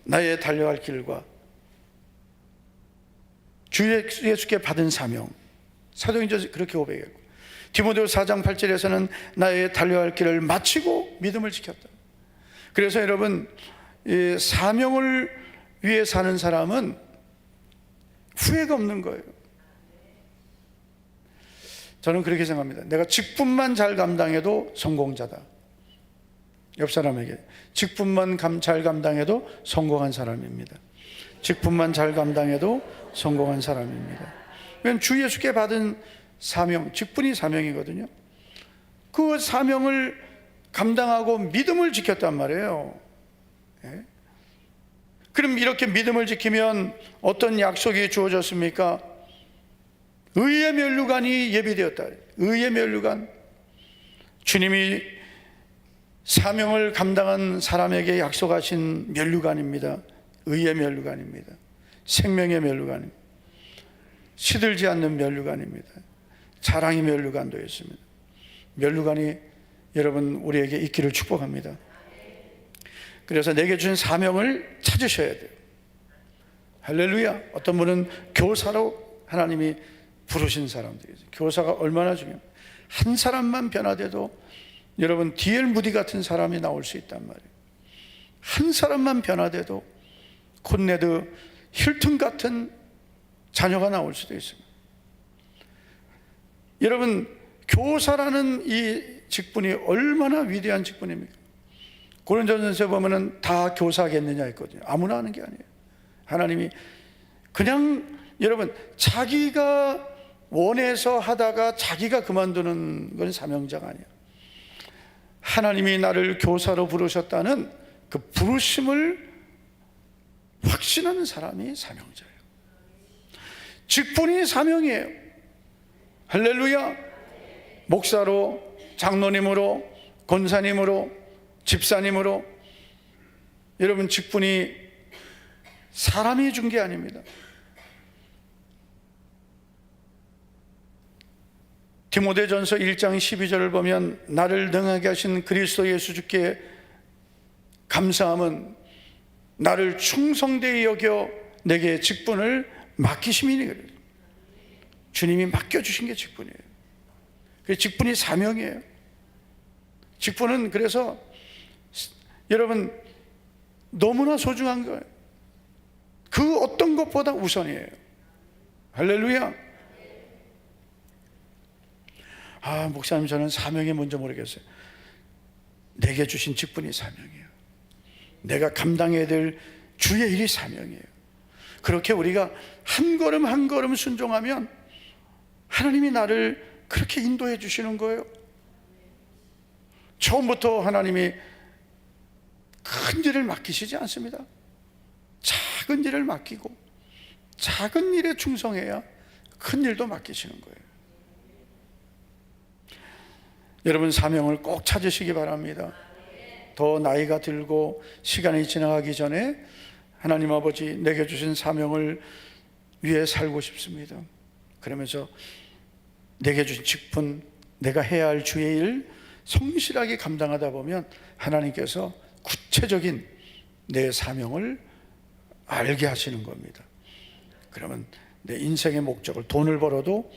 나의 달려갈 길과 주 예수께 받은 사명, 사도행전 그렇게 고백했고, 디모데후서 4장 8절에서는 나의 달려갈 길을 마치고 믿음을 지켰다. 그래서 여러분, 이 사명을 위해 사는 사람은 후회가 없는 거예요. 저는 그렇게 생각합니다. 내가 직분만 잘 감당해도 성공자다. 옆 사람에게 직분만 잘 감당해도 성공한 사람입니다. 직분만 잘 감당해도 성공한 사람입니다. 왜냐하면 주 예수께 받은 사명, 직분이 사명이거든요. 그 사명을 감당하고 믿음을 지켰단 말이에요. 예? 그럼 이렇게 믿음을 지키면 어떤 약속이 주어졌습니까? 의의 면류관이 예비되었다. 의의 면류관. 주님이 사명을 감당한 사람에게 약속하신 면류관입니다. 의의 면류관입니다. 생명의 면류관입니다. 시들지 않는 면류관입니다. 자랑의 면류관도 있습니다. 면류관이 여러분 우리에게 있기를 축복합니다. 그래서 내게 준 사명을 찾으셔야 돼요. 할렐루야. 어떤 분은 교사로 하나님이 부르신 사람들이죠. 교사가 얼마나 중요합니까? 한 사람만 변화돼도 여러분 D.L. 무디 같은 사람이 나올 수 있단 말이에요. 한 사람만 변화돼도 콘네드 힐튼 같은 자녀가 나올 수도 있습니다. 여러분 교사라는 이 직분이 얼마나 위대한 직분입니까? 고린도전서에 보면은 다 교사겠느냐 했거든요. 아무나 하는 게 아니에요. 하나님이 그냥 여러분 자기가 원해서 하다가 자기가 그만두는 건 사명자가 아니에요. 하나님이 나를 교사로 부르셨다는 그 부르심을 확신하는 사람이 사명자예요. 직분이 사명이에요. 할렐루야. 목사로, 장로님으로, 권사님으로, 집사님으로 여러분 직분이 사람이 준 게 아닙니다. 디모데전서 1장 12절을 보면 나를 능하게 하신 그리스도 예수 주께 감사함은 나를 충성되이 여겨 내게 직분을 맡기심이니 그래요. 주님이 맡겨주신 게 직분이에요. 그 직분이 사명이에요. 직분은 그래서 여러분 너무나 소중한 거예요. 그 어떤 것보다 우선이에요. 할렐루야. 목사님 저는 사명이 뭔지 모르겠어요. 내게 주신 직분이 사명이에요. 내가 감당해야 될 주의 일이 사명이에요. 그렇게 우리가 한 걸음 한 걸음 순종하면 하나님이 나를 그렇게 인도해 주시는 거예요. 처음부터 하나님이 큰 일을 맡기시지 않습니다. 작은 일을 맡기고 작은 일에 충성해야 큰 일도 맡기시는 거예요. 여러분 사명을 꼭 찾으시기 바랍니다. 더 나이가 들고 시간이 지나가기 전에 하나님 아버지 내게 주신 사명을 위해 살고 싶습니다. 그러면서 내게 주신 직분, 내가 해야 할 주의 일 성실하게 감당하다 보면 하나님께서 구체적인 내 사명을 알게 하시는 겁니다. 그러면 내 인생의 목적을, 돈을 벌어도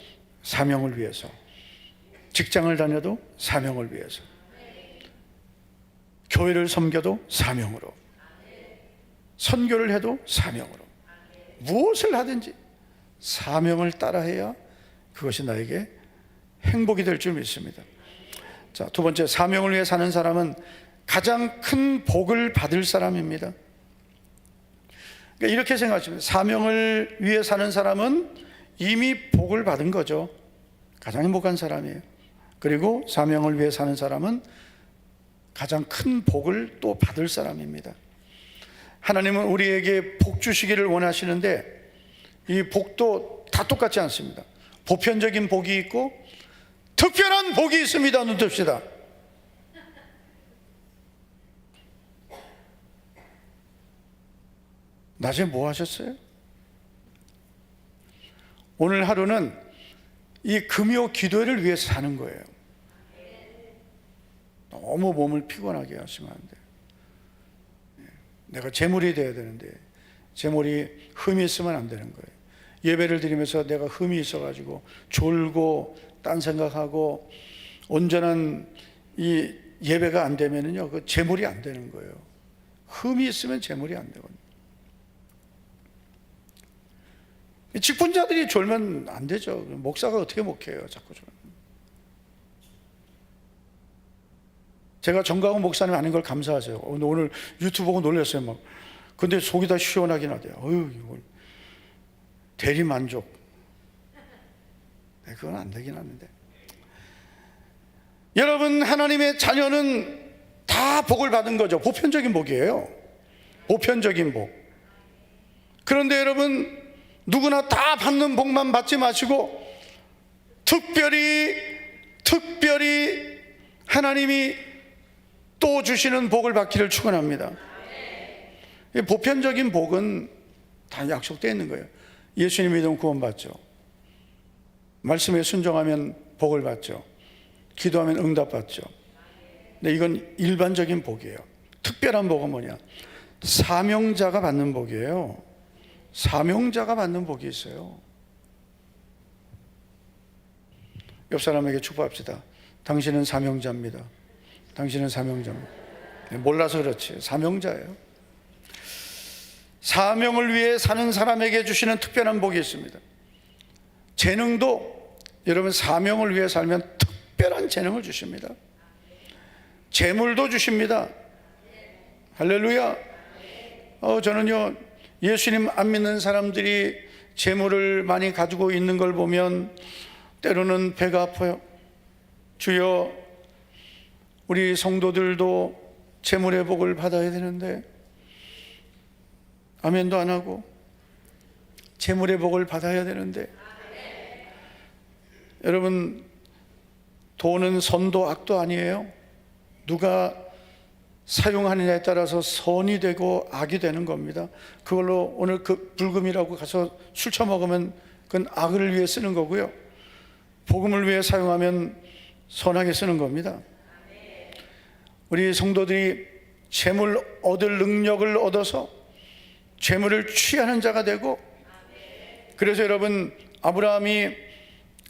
사명을 위해서, 직장을 다녀도 사명을 위해서, 교회를 섬겨도 사명으로, 선교를 해도 사명으로, 무엇을 하든지 사명을 따라해야 그것이 나에게 행복이 될 줄 믿습니다. 자, 두 번째, 사명을 위해 사는 사람은 가장 큰 복을 받을 사람입니다. 그러니까 이렇게 생각하시면, 사명을 위해 사는 사람은 이미 복을 받은 거죠. 가장 행복한 사람이에요. 그리고 사명을 위해 사는 사람은 가장 큰 복을 또 받을 사람입니다. 하나님은 우리에게 복 주시기를 원하시는데, 이 복도 다 똑같지 않습니다. 보편적인 복이 있고 특별한 복이 있습니다. 눈 뜹시다. 낮에 뭐 하셨어요? 오늘 하루는 이 금요 기도회를 위해서 사는 거예요. 너무 몸을 피곤하게 하시면 안 돼요. 내가 재물이 돼야 되는데 재물이 흠이 있으면 안 되는 거예요. 예배를 드리면서 내가 흠이 있어가지고 졸고 딴 생각하고 온전한 이 예배가 안 되면은요, 그 재물이 안 되는 거예요. 흠이 있으면 재물이 안 되거든요. 직분자들이 졸면 안 되죠. 목사가 어떻게 목회해요, 자꾸 졸면. 제가 정강훈 목사님 아닌 걸 감사하세요. 오늘 유튜브 보고 놀랐어요, 막. 근데 속이 다 시원하긴 하대요. 어휴, 이걸 대리 만족. 그건 안 되긴 하는데. 여러분, 하나님의 자녀는 다 복을 받은 거죠. 보편적인 복이에요. 보편적인 복. 그런데 여러분, 누구나 다 받는 복만 받지 마시고 특별히 하나님이 또 주시는 복을 받기를 축원합니다. 보편적인 복은 다 약속되어 있는 거예요. 예수님 믿으면 구원받죠. 말씀에 순종하면 복을 받죠. 기도하면 응답받죠. 근데 이건 일반적인 복이에요. 특별한 복은 뭐냐? 사명자가 받는 복이에요. 사명자가 받는 복이 있어요. 옆 사람에게 축복합시다. 당신은 사명자입니다. 당신은 사명자입니다. 몰라서 그렇지, 사명자예요. 사명을 위해 사는 사람에게 주시는 특별한 복이 있습니다. 재능도 여러분, 사명을 위해 살면 특별한 재능을 주십니다. 재물도 주십니다. 할렐루야. 저는요, 예수님 안 믿는 사람들이 재물을 많이 가지고 있는 걸 보면 때로는 배가 아파요. 주여, 우리 성도들도 재물의 복을 받아야 되는데 아멘도 안 하고, 재물의 복을 받아야 되는데. 여러분, 돈은 선도 악도 아니에요. 누가 사용하느냐에 따라서 선이 되고 악이 되는 겁니다. 그걸로 오늘 그 불금이라고 가서 술 처먹으면 그건 악을 위해 쓰는 거고요, 복음을 위해 사용하면 선하게 쓰는 겁니다. 우리 성도들이 재물 얻을 능력을 얻어서 재물을 취하는 자가 되고, 그래서 여러분, 아브라함이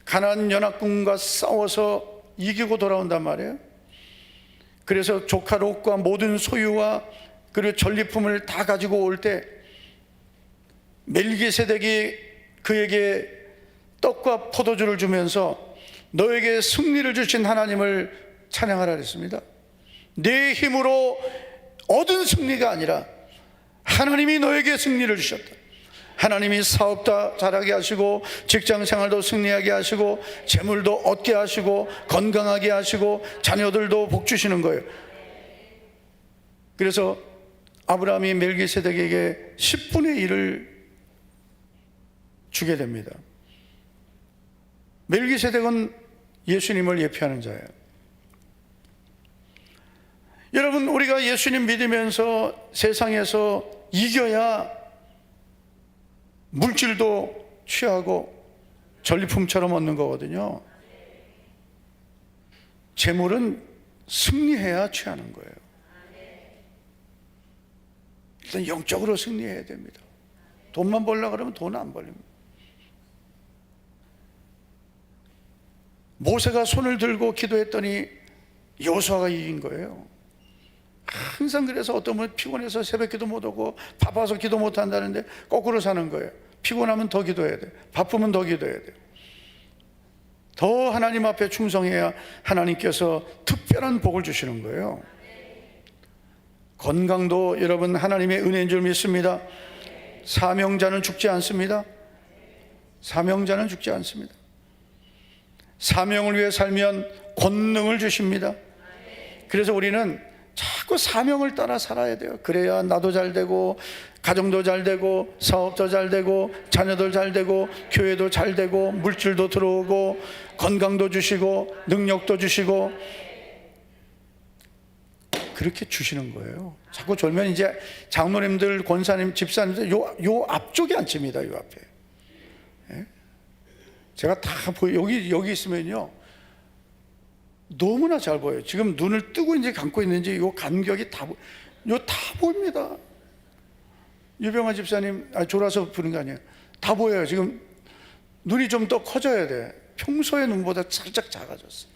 가나안 연합군과 싸워서 이기고 돌아온단 말이에요. 그래서 조카 롯과 모든 소유와 그리고 전리품을 다 가지고 올 때 멜기세덱이 그에게 떡과 포도주를 주면서 너에게 승리를 주신 하나님을 찬양하라 그랬습니다. 내 힘으로 얻은 승리가 아니라 하나님이 너에게 승리를 주셨다. 하나님이 사업도 잘하게 하시고 직장생활도 승리하게 하시고 재물도 얻게 하시고 건강하게 하시고 자녀들도 복 주시는 거예요. 그래서 아브라함이 멜기세덱에게 10분의 1을 주게 됩니다. 멜기세덱은 예수님을 예표하는 자예요. 여러분, 우리가 예수님 믿으면서 세상에서 이겨야 물질도 취하고 전리품처럼 얻는 거거든요. 재물은 승리해야 취하는 거예요. 일단 영적으로 승리해야 됩니다. 돈만 벌려고 그러면 돈 안 벌립니다. 모세가 손을 들고 기도했더니 여호수아가 이긴 거예요. 항상 그래서 어떤 분은 피곤해서 새벽 기도 못 오고 바빠서 기도 못 한다는데 거꾸로 사는 거예요. 피곤하면 더 기도해야 돼요. 바쁘면 더 기도해야 돼요. 더 하나님 앞에 충성해야 하나님께서 특별한 복을 주시는 거예요. 건강도 여러분 하나님의 은혜인 줄 믿습니다. 사명자는 죽지 않습니다. 사명자는 죽지 않습니다. 사명을 위해 살면 권능을 주십니다. 그래서 우리는 자꾸 사명을 따라 살아야 돼요. 그래야 나도 잘 되고 가정도 잘 되고 사업도 잘 되고 자녀도 잘 되고 교회도 잘 되고 물질도 들어오고 건강도 주시고 능력도 주시고 그렇게 주시는 거예요. 자꾸 졸면 이제 장로님들, 권사님, 집사님들 요 앞쪽에 앉힙니다. 요 앞에. 예? 제가 다 여기 있으면요 너무나 잘 보여요. 지금 눈을 뜨고 이제 감고 있는지 요 간격이 다 보입니다. 유병아 집사님, 졸아서 보는 거 아니에요. 다 보여요. 지금 눈이 좀 더 커져야 돼. 평소의 눈보다 살짝 작아졌어요.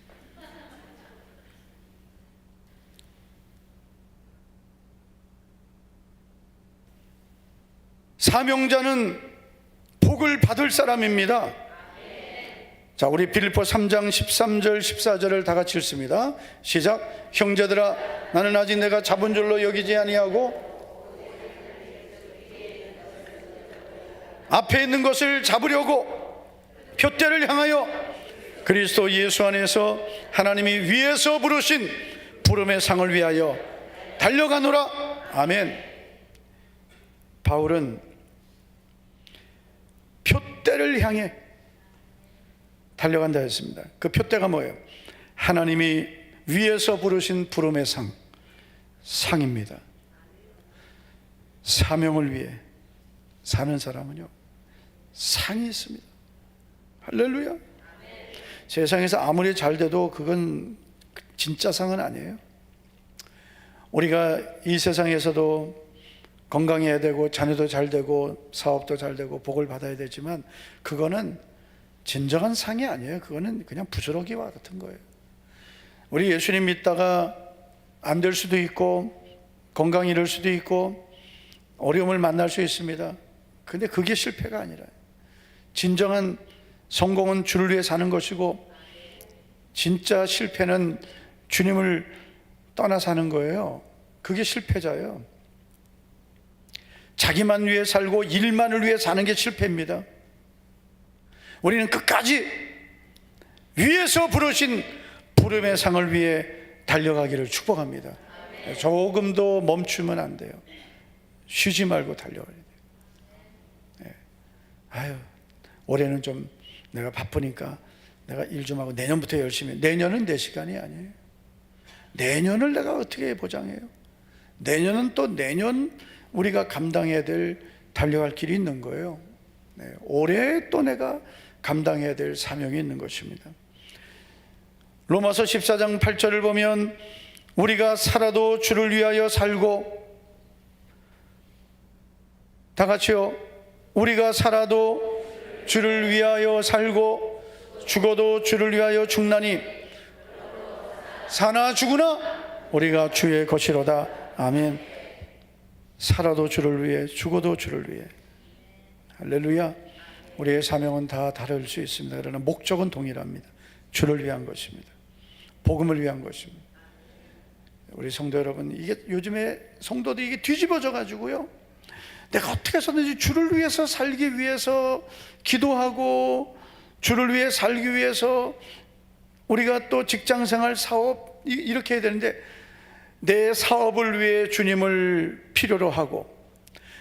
사명자는 복을 받을 사람입니다. 자, 우리 빌립보 3장 13절 14절을 다 같이 읽습니다. 시작. 형제들아, 나는 아직 내가 잡은 줄로 여기지 아니하고 앞에 있는 것을 잡으려고 표대를 향하여 그리스도 예수 안에서 하나님이 위에서 부르신 부름의 상을 위하여 달려가노라. 아멘. 바울은 표대를 향해 달려간다 했습니다. 그 표대가 뭐예요? 하나님이 위에서 부르신 부름의 상입니다. 사명을 위해 사는 사람은요 상이 있습니다. 할렐루야. 세상에서 아무리 잘 돼도 그건 진짜 상은 아니에요. 우리가 이 세상에서도 건강해야 되고 자녀도 잘 되고 사업도 잘 되고 복을 받아야 되지만 그거는 진정한 상이 아니에요. 그거는 그냥 부스러기와 같은 거예요. 우리 예수님 믿다가 안 될 수도 있고 건강 잃을 수도 있고 어려움을 만날 수 있습니다. 근데 그게 실패가 아니라 진정한 성공은 주를 위해 사는 것이고 진짜 실패는 주님을 떠나 사는 거예요. 그게 실패자예요. 자기만 위해 살고 일만을 위해 사는 게 실패입니다. 우리는 끝까지 위에서 부르신 부름의 상을 위해 달려가기를 축복합니다. 조금도 멈추면 안 돼요. 쉬지 말고 달려가야 돼요. 네. 아유, 올해는 좀 내가 바쁘니까 내가 일 좀 하고 내년부터 열심히. 내년은 내 시간이 아니에요. 내년을 내가 어떻게 보장해요? 내년은 또 내년 우리가 감당해야 될 달려갈 길이 있는 거예요. 네. 올해 또 내가 감당해야 될 사명이 있는 것입니다. 로마서 14장 8절을 보면 우리가 살아도 주를 위하여 살고, 다 같이요. 우리가 살아도 주를 위하여 살고 죽어도 주를 위하여 죽나니 사나 죽으나 우리가 주의 것이로다. 아멘. 살아도 주를 위해 죽어도 주를 위해. 할렐루야. 우리의 사명은 다 다를 수 있습니다. 그러나 목적은 동일합니다. 주를 위한 것입니다. 복음을 위한 것입니다. 우리 성도 여러분, 이게 요즘에 성도들이 이게 뒤집어져 가지고요, 내가 어떻게 해서든지 주를 위해서 살기 위해서 기도하고 주를 위해 살기 위해서 우리가 또 직장생활, 사업 이렇게 해야 되는데 내 사업을 위해 주님을 필요로 하고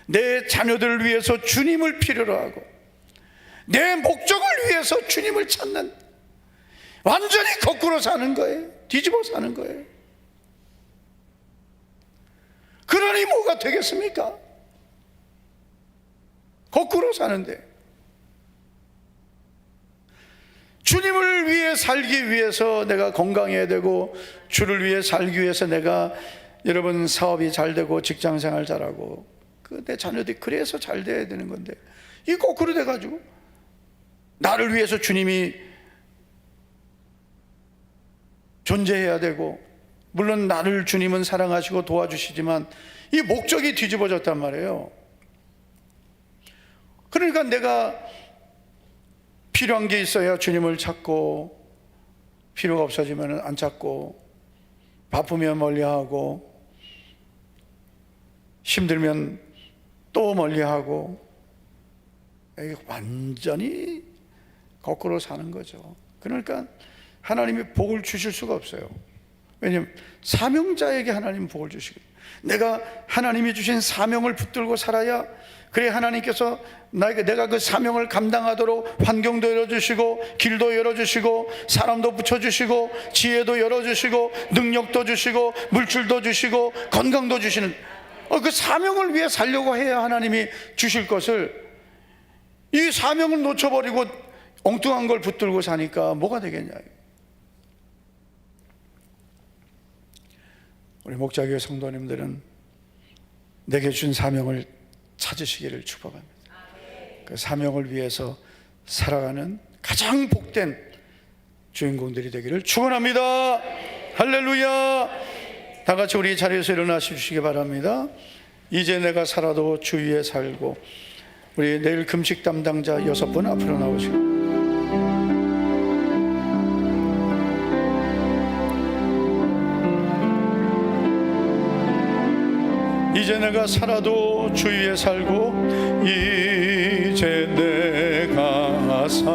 내 자녀들을 위해서 주님을 필요로 하고 내 목적을 위해서 주님을 찾는, 완전히 거꾸로 사는 거예요. 뒤집어 사는 거예요. 그러니 뭐가 되겠습니까? 거꾸로 사는데 주님을 위해 살기 위해서 내가 건강해야 되고 주를 위해 살기 위해서 내가 여러분 사업이 잘 되고 직장생활 잘하고 내 자녀들이 그래서 잘 돼야 되는 건데 이 거꾸로 돼가지고 나를 위해서 주님이 존재해야 되고, 물론 나를 주님은 사랑하시고 도와주시지만 이 목적이 뒤집어졌단 말이에요. 그러니까 내가 필요한 게 있어야 주님을 찾고, 필요가 없어지면 안 찾고, 바쁘면 멀리하고, 힘들면 또 멀리하고, 완전히 거꾸로 사는 거죠. 그러니까 하나님이 복을 주실 수가 없어요. 왜냐하면 사명자에게 하나님은 복을 주시고, 내가 하나님이 주신 사명을 붙들고 살아야, 그래 하나님께서 내가 그 사명을 감당하도록 환경도 열어주시고, 길도 열어주시고, 사람도 붙여주시고, 지혜도 열어주시고, 능력도 주시고, 물질도 주시고, 건강도 주시는, 그 사명을 위해 살려고 해야 하나님이 주실 것을, 이 사명을 놓쳐버리고 엉뚱한 걸 붙들고 사니까 뭐가 되겠냐. 우리 목자교회 성도님들은 내게 준 사명을 찾으시기를 축복합니다. 그 사명을 위해서 살아가는 가장 복된 주인공들이 되기를 축원합니다. 할렐루야. 다 같이 우리 자리에서 일어나시기 바랍니다. 이제 내가 살아도 주 위에 살고. 우리 내일 금식 담당자 6분 앞으로 나오시고. 이제 내가 살아도 주 위에 살고, 이제 내가 살아도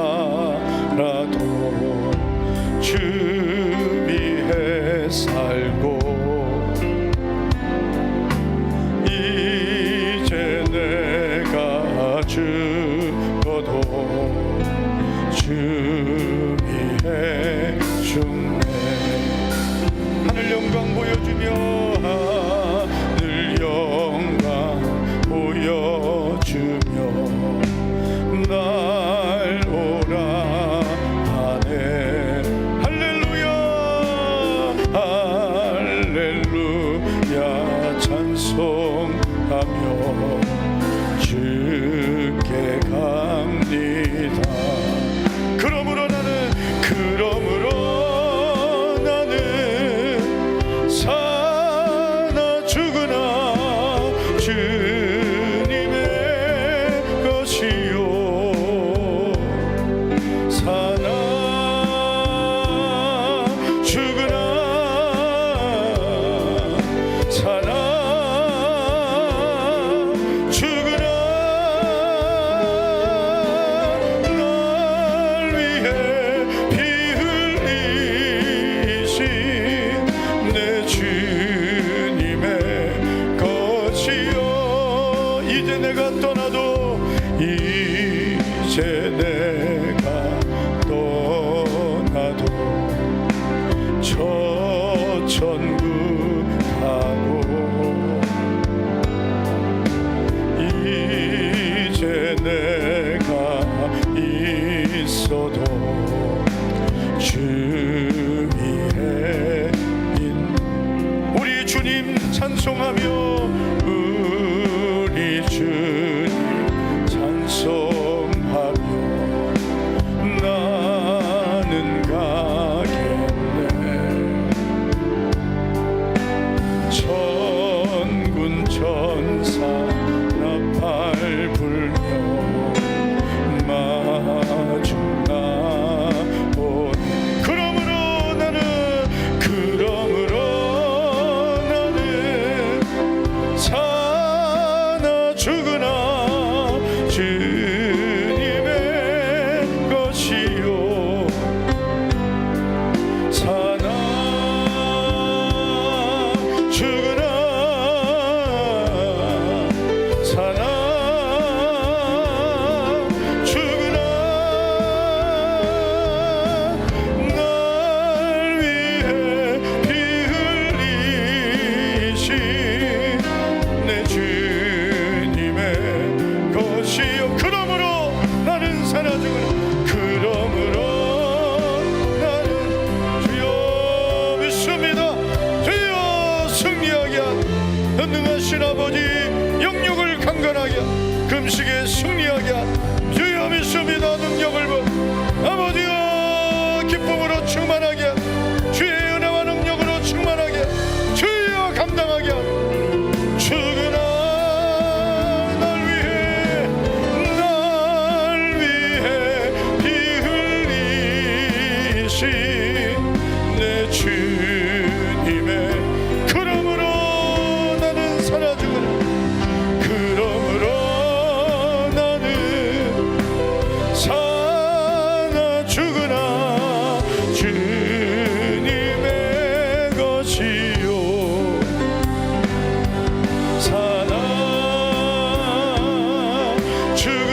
주 위에 살고, 이제 내가 죽어도 주 위에 죽네. 하늘 영광 보여주며, 날 오라 하네. 할렐루야 할렐루야 찬송하며 주께 갑니다. 그러므로 나는 사나 죽으나 주님의 것이요, 사나 죽으나 사나 죽으나 날 위해 피 흘리신 내 주님의 것이요. 이제 내가 떠나도, 이제 내가 떠나도 저 천국 가고, 이제 내가 있어도 주 위에 우리 주님 찬송하며, 우리 주님 찬송하며 나는 가겠네. 천군 천사 나팔 불며 마주 나오네. 그러므로 나는 사나 죽으나 주님의 것이요, 사나 죽으나 사나 죽으나 날 위해 피 흘리신 내 주님의 것이요. 그러므로 나는 살아 죽으나, 그러므로 나는 주여 믿습니다. 주여 승리하게 한 전능하신 아버지, 영육을 승천하게 금식에 승리하게 주여 믿습니다. 능력을 부 아버지여 기쁨으로 충만하게 주의 은혜와 능력으로 충만하게 주여 감당하게 주그나 날 위해 피 흘리신 내 주님의 그러므로 나는 살아주거나 그러므로 나는 살아 죽으나 주님의 것이요 살아 죽으나